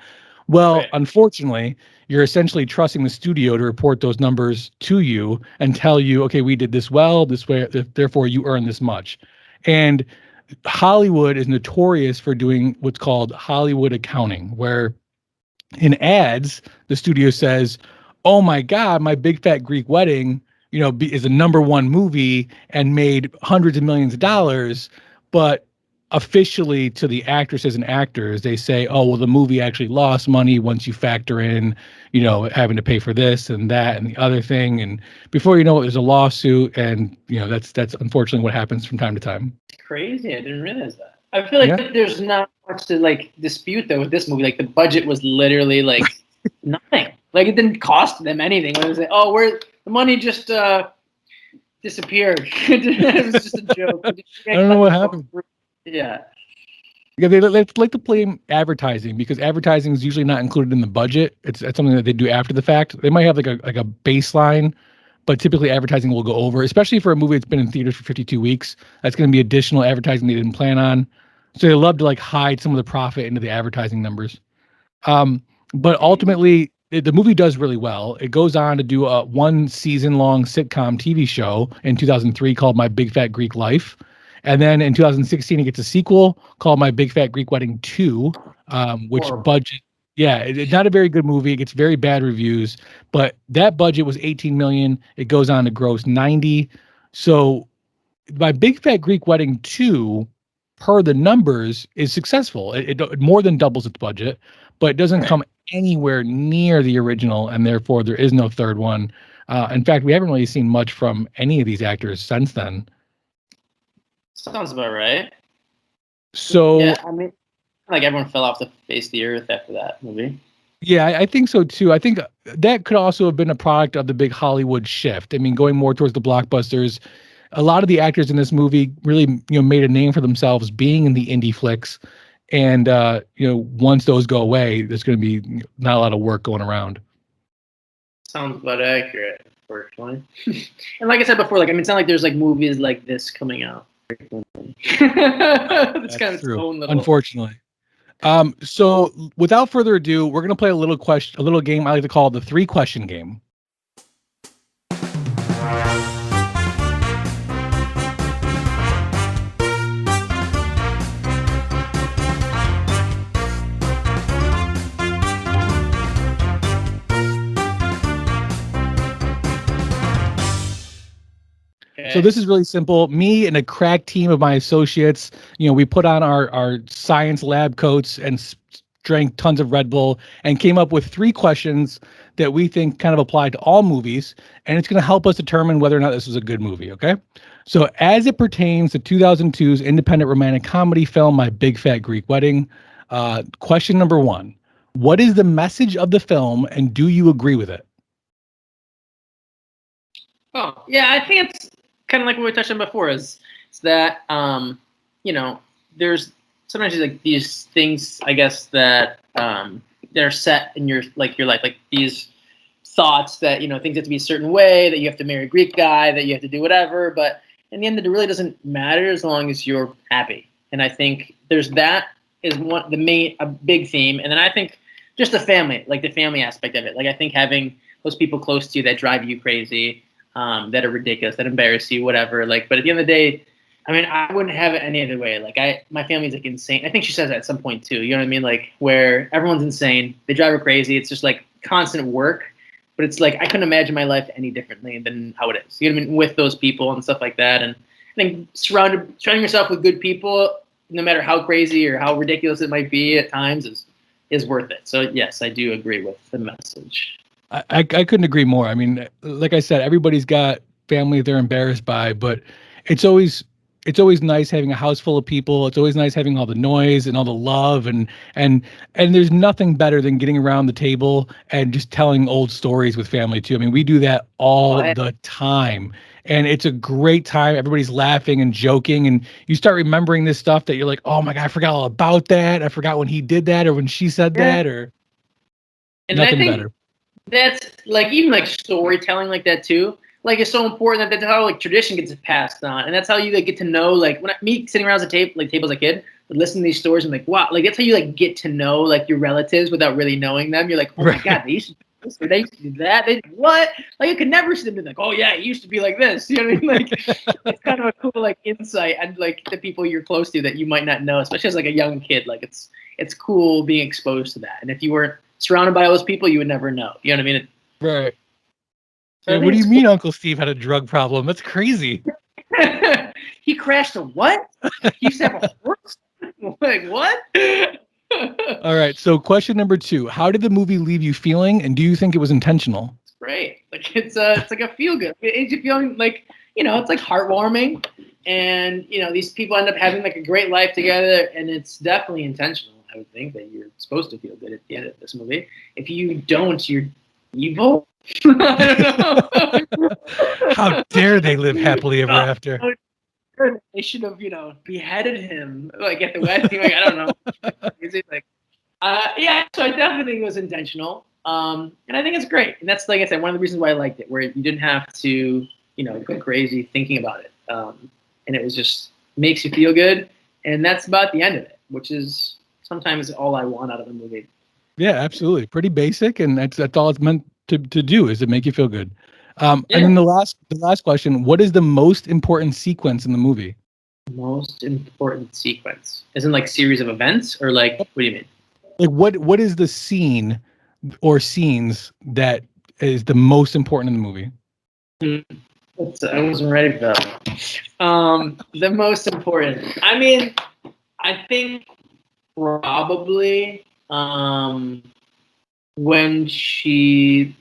Well, Unfortunately, you're essentially trusting the studio to report those numbers to you and tell you, okay, we did this well, this way, therefore you earn this much. And Hollywood is notorious for doing what's called Hollywood accounting, where in ads, the studio says, oh my God, My Big Fat Greek Wedding, is a #1 movie and made hundreds of millions of dollars. But officially to the actresses and actors, they say, oh, well, the movie actually lost money once you factor in, having to pay for this and that and the other thing. And before you know it, there's a lawsuit. And, that's unfortunately what happens from time to time. Crazy. I didn't realize that. I feel like there's not much to like dispute though with this movie. Like the budget was literally like nothing. Like it didn't cost them anything. It was like, oh, the money just disappeared. It was just a joke. I don't know what happened. Yeah. Yeah, they like to blame advertising because advertising is usually not included in the budget. It's something that they do after the fact. They might have like a baseline, but typically advertising will go over, especially for a movie that's been in theaters for 52 weeks. That's going to be additional advertising they didn't plan on. So they love to like hide some of the profit into the advertising numbers. But ultimately, the movie does really well. It goes on to do a 1 season long sitcom TV show in 2003 called My Big Fat Greek Life. And then in 2016, it gets a sequel called My Big Fat Greek Wedding 2, which budget, it's not a very good movie. It gets very bad reviews, but that budget was 18 million. It goes on to gross 90. So My Big Fat Greek Wedding 2, per the numbers, is successful. It more than doubles its budget, but it doesn't come anywhere near the original, and therefore there is no third one. In fact, we haven't really seen much from any of these actors since then. Sounds about right. So, yeah, I mean, like everyone fell off the face of the earth after that movie. Yeah, I think so too. I think that could also have been a product of the big Hollywood shift. I mean, going more towards the blockbusters. A lot of the actors in this movie really, made a name for themselves being in the indie flicks. And once those go away, there's going to be not a lot of work going around. Sounds about accurate, unfortunately. And like I said before, it's not like there's movies like this coming out. It's kind of true. its own little. Unfortunately. So without further ado, we're gonna play a little game I like to call the 3-question game. So this is really simple. Me and a crack team of my associates, we put on our science lab coats and drank tons of Red Bull and came up with 3 questions that we think kind of apply to all movies. And it's going to help us determine whether or not this was a good movie. Okay. So as it pertains to 2002's independent romantic comedy film, My Big Fat Greek Wedding, question number 1, what is the message of the film and do you agree with it? Oh, yeah, I think it's kind of like what we touched on before is that, there's sometimes these things, I guess, that they're set in your life, like these thoughts that, things have to be a certain way, that you have to marry a Greek guy, that you have to do whatever. But in the end, it really doesn't matter as long as you're happy. And I think that is a big theme. And then I think just the family aspect of it. I think having those people close to you that drive you crazy, that are ridiculous, that embarrass you, whatever. But at the end of the day, I mean, I wouldn't have it any other way. My family's insane. I think she says that at some point too. You know what I mean? Where everyone's insane, they drive her crazy. It's just constant work. But it's I couldn't imagine my life any differently than how it is. You know what I mean? With those people and stuff like that. And I think surrounding yourself with good people, no matter how crazy or how ridiculous it might be at times, is worth it. So yes, I do agree with the message. I couldn't agree more. I mean, like I said, everybody's got family they're embarrassed by, but it's always nice having a house full of people. It's always nice having all the noise and all the love and there's nothing better than getting around the table and just telling old stories with family too. I mean, we do that all the time. And it's a great time. Everybody's laughing and joking and you start remembering this stuff that you're like, "Oh my God, I forgot all about that. I forgot when he did that or when she said that," or and nothing better. That's even storytelling like that too. It's so important that's how tradition gets passed on, and that's how you get to know. Me sitting around the table as a kid, would listen to these stories and wow, that's how you get to know your relatives without really knowing them. You're oh my God, they used to do this or they used to do that. They what? You could never see them be oh yeah, it used to be like this. You know what I mean? It's kind of a cool insight and the people you're close to that you might not know, especially as a young kid. It's cool being exposed to that, and if you weren't surrounded by all those people, you would never know. You know what I mean? Right. So what do you mean Uncle Steve had a drug problem? That's crazy. He crashed a what? He used to have a horse? What? All right. So question number 2. How did the movie leave you feeling, and do you think it was intentional? It's great. It's a feel good. It's you feeling it's heartwarming, and these people end up having a great life together, and it's definitely intentional. I would think that you're supposed to feel good at the end of this movie. If you don't, you're evil. I don't know. How dare they live happily ever after? They should have, beheaded him at the wedding. I don't know. Yeah. So I definitely think it was intentional, and I think it's great. And that's I said, one of the reasons why I liked it, where you didn't have to, go crazy thinking about it, and it was just makes you feel good, and that's about the end of it, which is sometimes all I want out of a movie. Yeah, absolutely. Pretty basic, and that's all it's meant to do is to make you feel good. And then the last question: what is the most important sequence in the movie? Most important sequence, isn't series of events, or what do you mean? What is the scene or scenes that is the most important in the movie? I wasn't ready for that. The most important. I mean, I think probably when she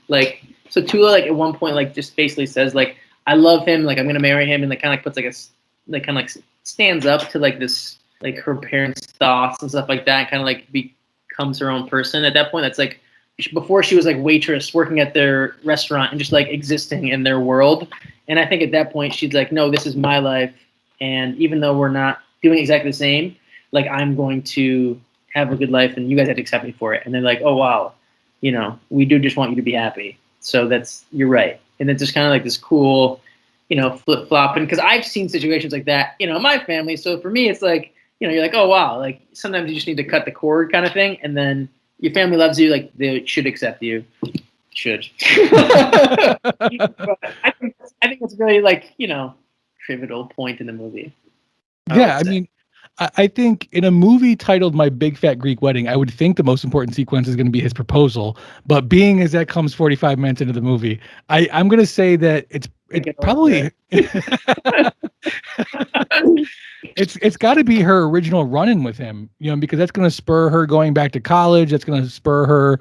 so Tula at one point just basically says I love him, I'm gonna marry him, and kind of puts stands up to this like her parents' thoughts and stuff like that, kind of like becomes her own person at that point. That's like before she was like waitress working at their restaurant and just like existing in their world. And I think at that point she's like, no, this is my life, and even though we're not doing exactly the same, like I'm going to have a good life, and you guys have to accept me for it. And they're like, oh wow, we do just want you to be happy. So you're right. And it's just kind of like this cool, flip flop. And because I've seen situations like that, in my family. So for me, it's like, you're like, oh wow, like sometimes you just need to cut the cord kind of thing, and then your family loves you, like they should accept you. Should. But I think it's really like, pivotal point in the movie. Yeah, I mean, I think in a movie titled My Big Fat Greek Wedding, I would think the most important sequence is going to be his proposal. But being as that comes 45 minutes into the movie, I'm going to say that it's probably it's got to be her original run-in with him, because that's going to spur her going back to college. That's going to spur her,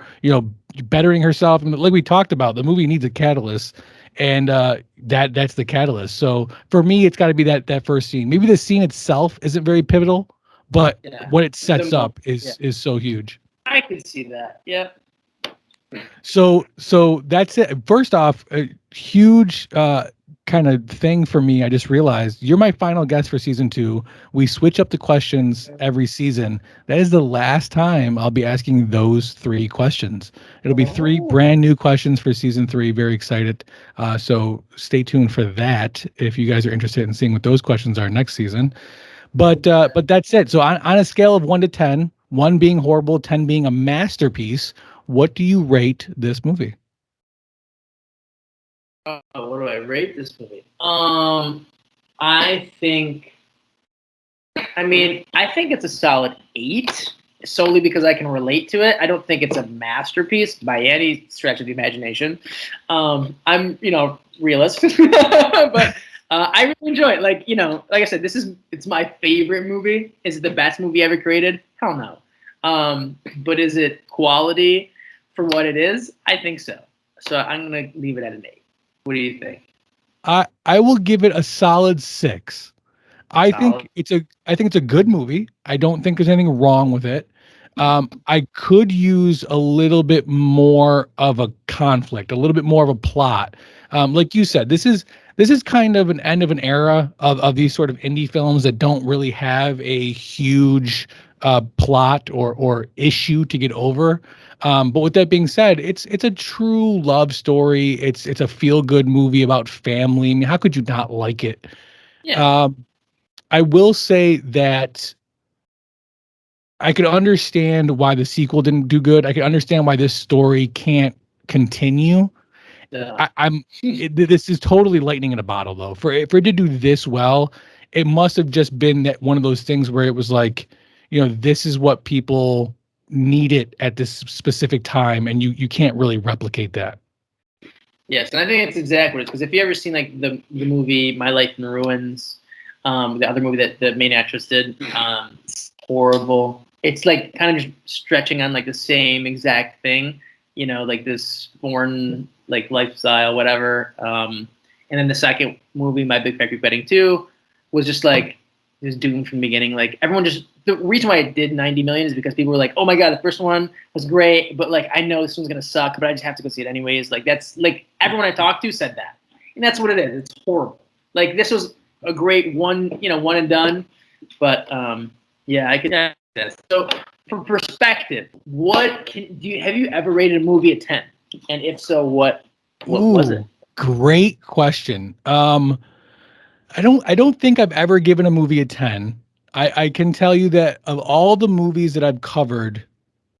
bettering herself. And like we talked about, the movie needs a catalyst. And that's the catalyst. So for me, it's got to be that first scene. Maybe the scene itself isn't very pivotal, but what it sets up is so huge. I can see that. Yeah. So that's it. First off, a huge kind of thing for me. I just realized you're my final guest for season 2. We switch up the questions every season. That is the last time I'll be asking those 3 questions. It'll be 3 brand new questions for season 3. Very excited. So stay tuned for that if you guys are interested in seeing what those questions are next season. But that's it. So on a scale of 1 to 10, 1 being horrible, 10 being a masterpiece, what do you rate this movie? What do I rate this movie? I think it's a solid 8, solely because I can relate to it. I don't think it's a masterpiece by any stretch of the imagination. I'm, realist, but I really enjoy it. Like I said, it's my favorite movie. Is it the best movie ever created? Hell no. But is it quality for what it is? I think so. So I'm going to leave it at an 8. What do you think? I will give it a solid 6. I think it's a good movie. I don't think there's anything wrong with it. I could use a little bit more of a conflict, a little bit more of a plot. Like you said, this is kind of an end of an era of these sort of indie films that don't really have a huge plot or issue to get over. But with that being said, it's a true love story. It's a feel-good movie about family. I mean, how could you not like it? Yeah. I will say that I could understand why the sequel didn't do good. I could understand why this story can't continue. Yeah. This is totally lightning in a bottle, though. For it to do this well, it must have just been that one of those things where it was like, this is what people needed at this specific time, and you can't really replicate that. Yes, and I think it's exactly what it is. Because if you ever seen like the movie My Life in Ruins, the other movie that the main actress did, it's horrible. It's like kind of just stretching on like the same exact thing, like this foreign like lifestyle, whatever. And then the second movie, My Big Fat Greek Wedding 2, was just like just doomed from the beginning. Like everyone the reason why it did 90 million is because people were like, oh my god, the first one was great, but like I know this one's gonna suck, but I just have to go see it anyways. Like that's like everyone I talked to said that, and that's what it is. It's horrible. Like this was a great one, one and done, but yeah, I could. So for perspective, have you ever rated a movie a 10? And if so, what was it? Great question. I don't think I've ever given a movie a 10. I can tell you that of all the movies that I've covered,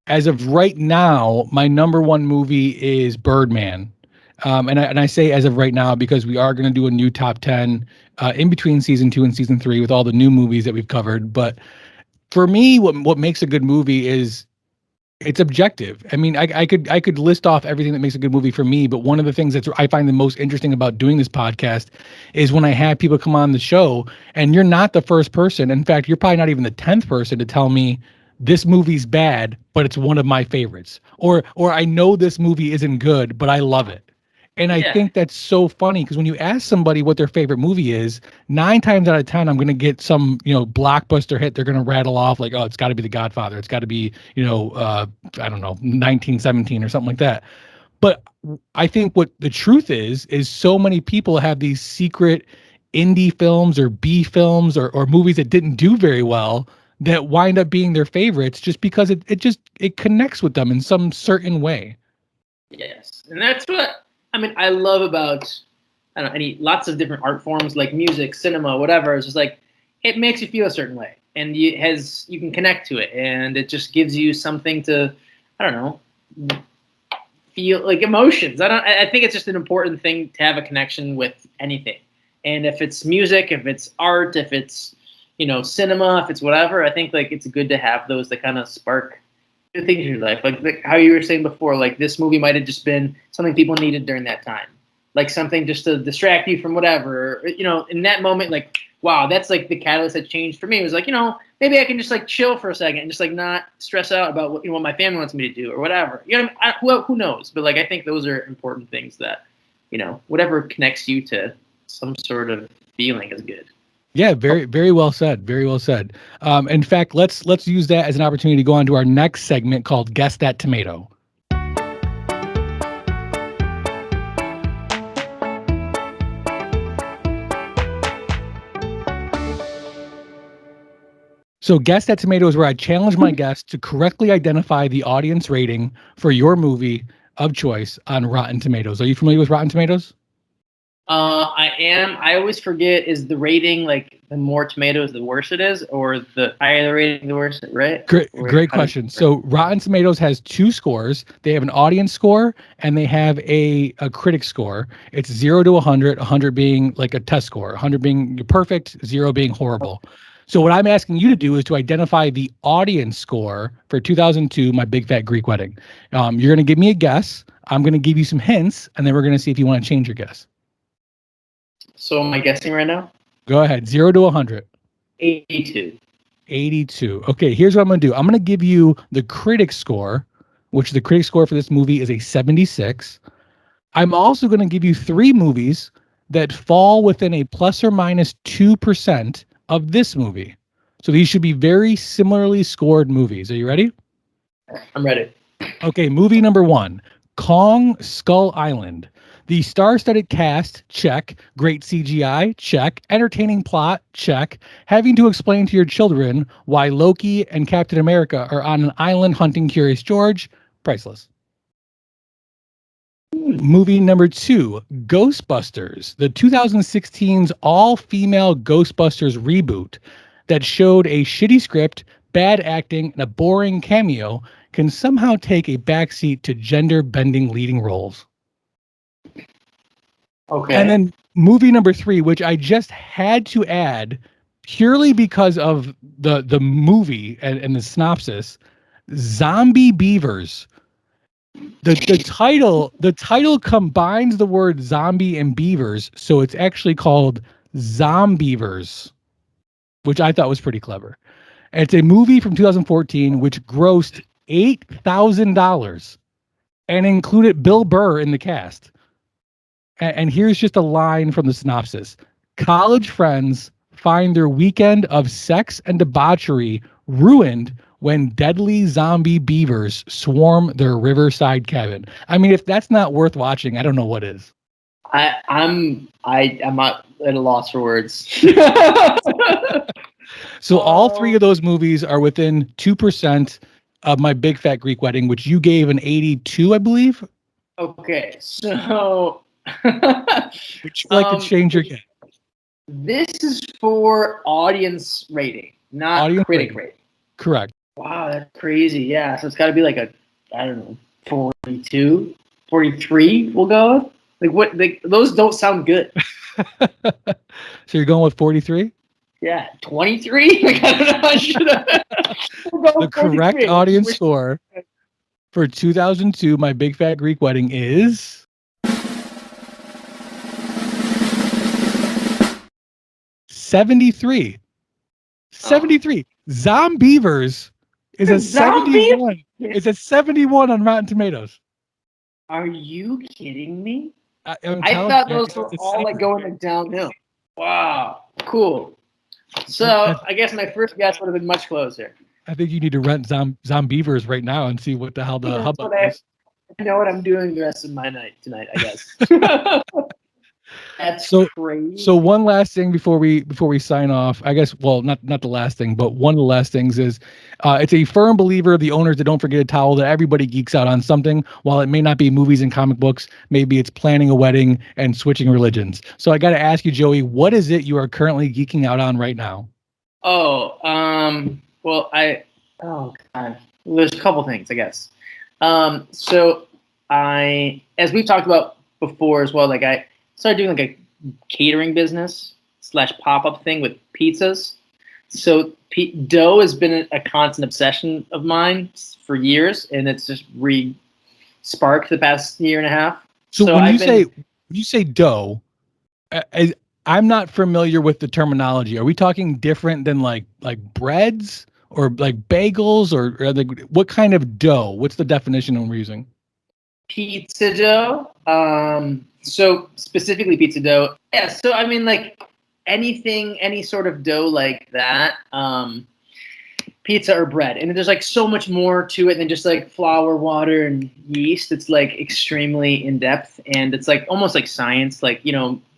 as of right now, my number 1 movie is Birdman. And I say as of right now because we are going to do a new top 10 in between season 2 and season 3 with all the new movies that we've covered. But for me, what makes a good movie is it's objective. I mean, I could list off everything that makes a good movie for me, but one of the things that I find the most interesting about doing this podcast is when I have people come on the show, and you're not the first person. In fact, you're probably not even the 10th person to tell me this movie's bad, but it's one of my favorites, or I know this movie isn't good, but I love it. And I Yeah. think that's so funny because when you ask somebody what their favorite movie is, 9 times out of 10, I'm going to get some, blockbuster hit. They're going to rattle off like, oh, it's got to be The Godfather. It's got to be, I don't know, 1917 or something like that. But I think what the truth is so many people have these secret indie films or B films or movies that didn't do very well that wind up being their favorites just because it connects with them in some certain way. Yes, and that's what I love about lots of different art forms like music, cinema, whatever. It's just like it makes you feel a certain way, and you can connect to it, and it just gives you something to, I don't know, feel like emotions. I think it's just an important thing to have a connection with anything, and if it's music, if it's art, if it's cinema, if it's whatever, I think like it's good to have those that kind of spark things in your life, like how you were saying before, like this movie might have just been something people needed during that time, like something just to distract you from whatever, in that moment, like, wow, that's like the catalyst that changed for me. It was like, maybe I can just like chill for a second and just like not stress out about what my family wants me to do or whatever. Who knows? But like, I think those are important things that, whatever connects you to some sort of feeling is good. Yeah, very, very well said. Very well said. In fact, let's use that as an opportunity to go on to our next segment called Guess That Tomato. So Guess That Tomato is where I challenge my guests to correctly identify the audience rating for your movie of choice on Rotten Tomatoes. Are you familiar with Rotten Tomatoes? I am. I always forget, is the rating like the more tomatoes, the worse it is, or the higher the rating, the worse it, right? Great question. So Rotten Tomatoes has 2 scores. They have an audience score and they have a critic score. It's 0 to 100, 100 being like a test score, 100 being perfect, 0 being horrible. So what I'm asking you to do is to identify the audience score for 2002, My Big Fat Greek Wedding. You're going to give me a guess. I'm going to give you some hints, and then we're going to see if you want to change your guess. So am I guessing right now? Go ahead. 0 to 100. 82. 82. Okay, here's what I'm going to do. I'm going to give you the critic score, which the critic score for this movie is a 76. I'm also going to give you 3 movies that fall within a plus or minus 2% of this movie. So these should be very similarly scored movies. Are you ready? I'm ready. Okay, movie number 1, Kong Skull Island. The star-studded cast, check. Great CGI, check. Entertaining plot, check. Having to explain to your children why Loki and Captain America are on an island hunting Curious George, priceless. Movie number 2, Ghostbusters, the 2016's all-female Ghostbusters reboot that showed a shitty script, bad acting, and a boring cameo can somehow take a backseat to gender-bending leading roles. Okay. And then movie number 3, which I just had to add purely because of the movie and the synopsis, Zombie Beavers. The title combines the word zombie and beavers, so it's actually called Zombievers, which I thought was pretty clever. And it's a movie from 2014 which grossed $8,000 and included Bill Burr in the cast. And here's just a line from the synopsis. College friends find their weekend of sex and debauchery ruined when deadly zombie beavers swarm their riverside cabin. I mean, if that's not worth watching, I don't know what is. I'm not at a loss for words. So all 3 of those movies are within 2% of My Big Fat Greek Wedding, which you gave an 82, I believe. Okay, so Would you like to change your guess? This is for audience rating, not Audience critic rating. Correct. Wow, that's crazy. Yeah, so it's got to be like a, I don't know, 42, 43 we'll go with. Those don't sound good. So you're going with 43? Yeah, 23? Like, I don't know. I should have. The correct audience score for 2002, My Big Fat Greek Wedding is 73. 73. Zombievers is a 71. It's a 71 on Rotten Tomatoes. Are you kidding me? I thought those were all like going like downhill. Wow, cool. So I guess my first guess would have been much closer. I think you need to rent Zombievers right now and see what the hell the hubbub is. I know what I'm doing the rest of my night tonight, I guess. That's crazy. So one last thing before we sign off, I guess. Well, not the last thing, but one of the last things is, it's a firm believer of the owners that don't forget a towel, that everybody geeks out on something. While it may not be movies and comic books, maybe it's planning a wedding and switching religions. So I got to ask you, Joey, what is it you are currently geeking out on right now? Oh, well, oh God, there's a couple things, I guess. So as we've talked about before as well, like I started doing like a catering business / pop-up thing with pizzas. So dough has been a constant obsession of mine for years, and it's just sparked the past year and a half. So when you say dough, I'm not familiar with the terminology. Are we talking different than like breads or like bagels or like, what kind of dough? What's the definition we're using? Pizza dough. So specifically pizza dough. Yeah. So I mean, like any sort of dough like that. Pizza or bread, and there's like so much more to it than just like flour, water, and yeast. It's like extremely in depth, and it's like almost like science. Like,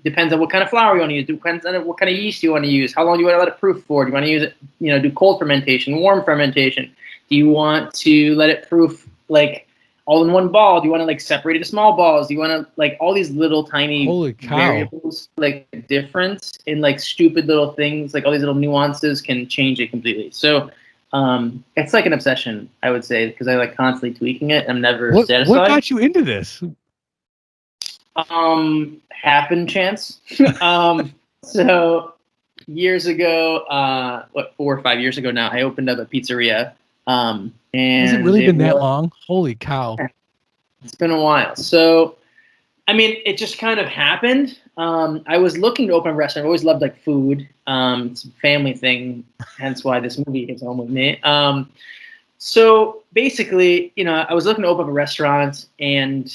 depends on what kind of flour you want to use. Depends on what kind of yeast you want to use. How long do you want to let it proof for? Do you want to use it? Do cold fermentation, warm fermentation? Do you want to let it proof like all in one ball? Do you want to like separate it into small balls? Do you want to like all these little tiny variables, like difference in like stupid little things, like all these little nuances can change it completely. So it's like an obsession, I would say, because I like constantly tweaking it. I'm never satisfied. What got you into this? Happen chance. So years ago, 4 or 5 years ago now, I opened up a pizzeria. And has it really been that long? Holy cow. It's been a while. So, I mean, it just kind of happened. I was looking to open a restaurant. I always loved like food. It's a family thing, hence why this movie hits home with me. So basically, I was looking to open up a restaurant, and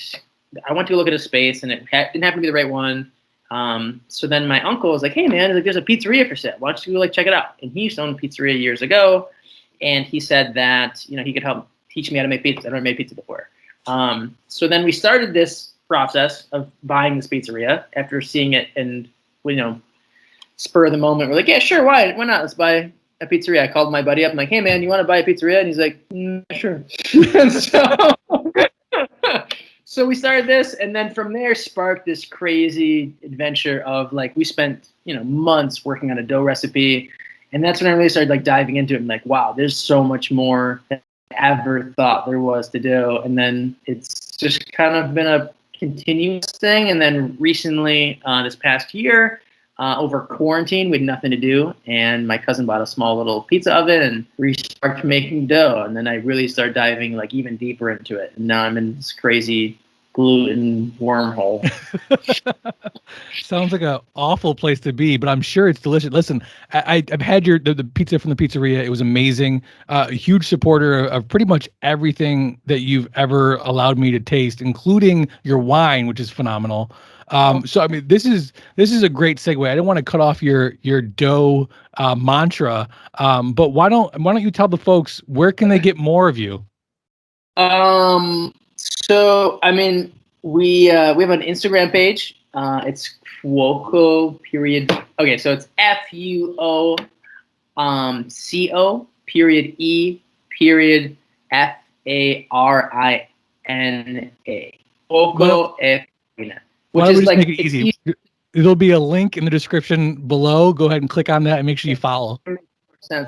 I went to look at a space, and it didn't happen to be the right one. So then my uncle was like, "Hey man, there's a pizzeria for sale. Why don't you check it out?" And he used to own a pizzeria years ago. And he said that, he could help teach me how to make pizza. I'd never made pizza before. So then we started this process of buying this pizzeria after seeing it, and, spur of the moment, we're like, yeah, sure. Why not? Let's buy a pizzeria. I called my buddy up. I'm like, hey man, you want to buy a pizzeria? And he's like, sure. So we started this, and then from there sparked this crazy adventure of like, we spent, months working on a dough recipe. And that's when I really started like diving into it and like, wow, there's so much more than I ever thought there was to do. And then it's just kind of been a continuous thing. And then recently, this past year, over quarantine, we had nothing to do. And my cousin bought a small little pizza oven, and we started making dough. And then I really started diving like even deeper into it. And now I'm in this crazy gluten wormhole. Sounds like an awful place to be, but I'm sure it's delicious. Listen, I've had the pizza from the pizzeria. It was amazing. A huge supporter of pretty much everything that you've ever allowed me to taste, including your wine, which is phenomenal. So I mean, this is a great segue. I don't want to cut off your dough mantra, but why don't you tell the folks where can they get more of you? So I mean, we have an Instagram page. It's Fuoco period. Okay, so it's FUO CO period E period FARINA. Fuoco Farina. Which is like, make it easy. There'll be a link in the description below. Go ahead and click on that and make sure you follow. All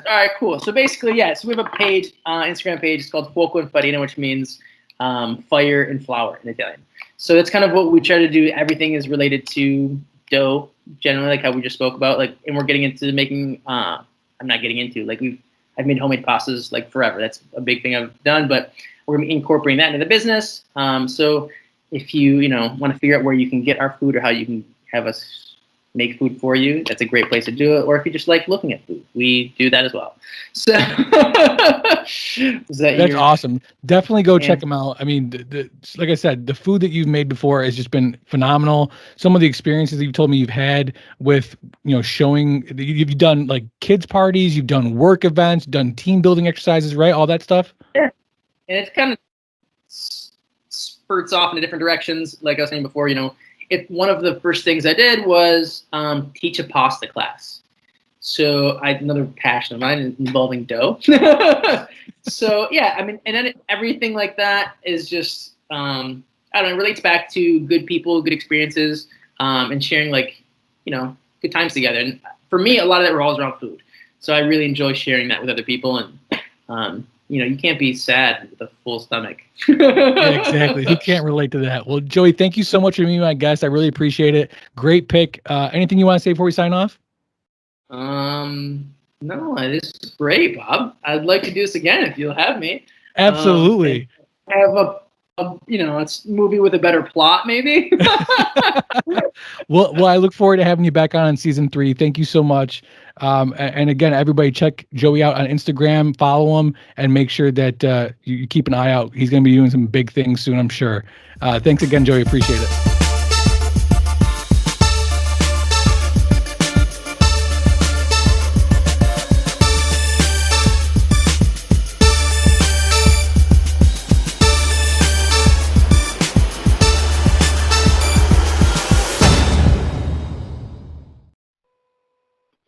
right, cool. So basically, yeah. So we have a page, Instagram page. It's called Fuoco and Farina, which means fire and flour in Italian. So that's kind of what we try to do. Everything is related to dough, generally, like how we just spoke about. Like, and we're getting into making. I'm not getting into like I've made homemade pastas like forever. That's a big thing I've done, but we're incorporating that into the business. So if you want to figure out where you can get our food or how you can have us make food for you, that's a great place to do it. Or if you just like looking at food, we do that as well. So that's awesome. Definitely go check them out. I mean, like I said, the food that you've made before has just been phenomenal. Some of the experiences that you've told me you've had with, showing, you've done like kids parties, you've done work events, done team building exercises, right? All that stuff. Yeah. And it's kind of spurts off in different directions. Like I was saying before, if one of the first things I did was teach a pasta class. So another passion of mine involving dough. So yeah, I mean, and then everything like that is just, I don't know, it relates back to good people, good experiences, and sharing good times together. And for me, a lot of that revolves around food. So I really enjoy sharing that with other people. And, you can't be sad with a full stomach. Yeah, exactly. Who can't relate to that? Well, Joey, thank you so much for being my guest. I really appreciate it. Great pick. Anything you want to say before we sign off? No, this is great, Bob. I'd like to do this again if you'll have me. Absolutely. Have a movie with a better plot, maybe. Well, I look forward to having you back on season 3. Thank you so much. And again, everybody check Joey out on Instagram, follow him, and make sure that you keep an eye out. He's going to be doing some big things soon, I'm sure. Thanks again, Joey. Appreciate it.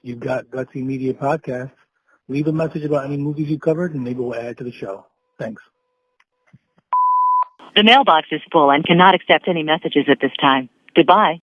You've got Gutsy Media Podcasts. Leave a message about any movies you covered, and maybe we'll add it to the show. Thanks. The mailbox is full and cannot accept any messages at this time. Goodbye.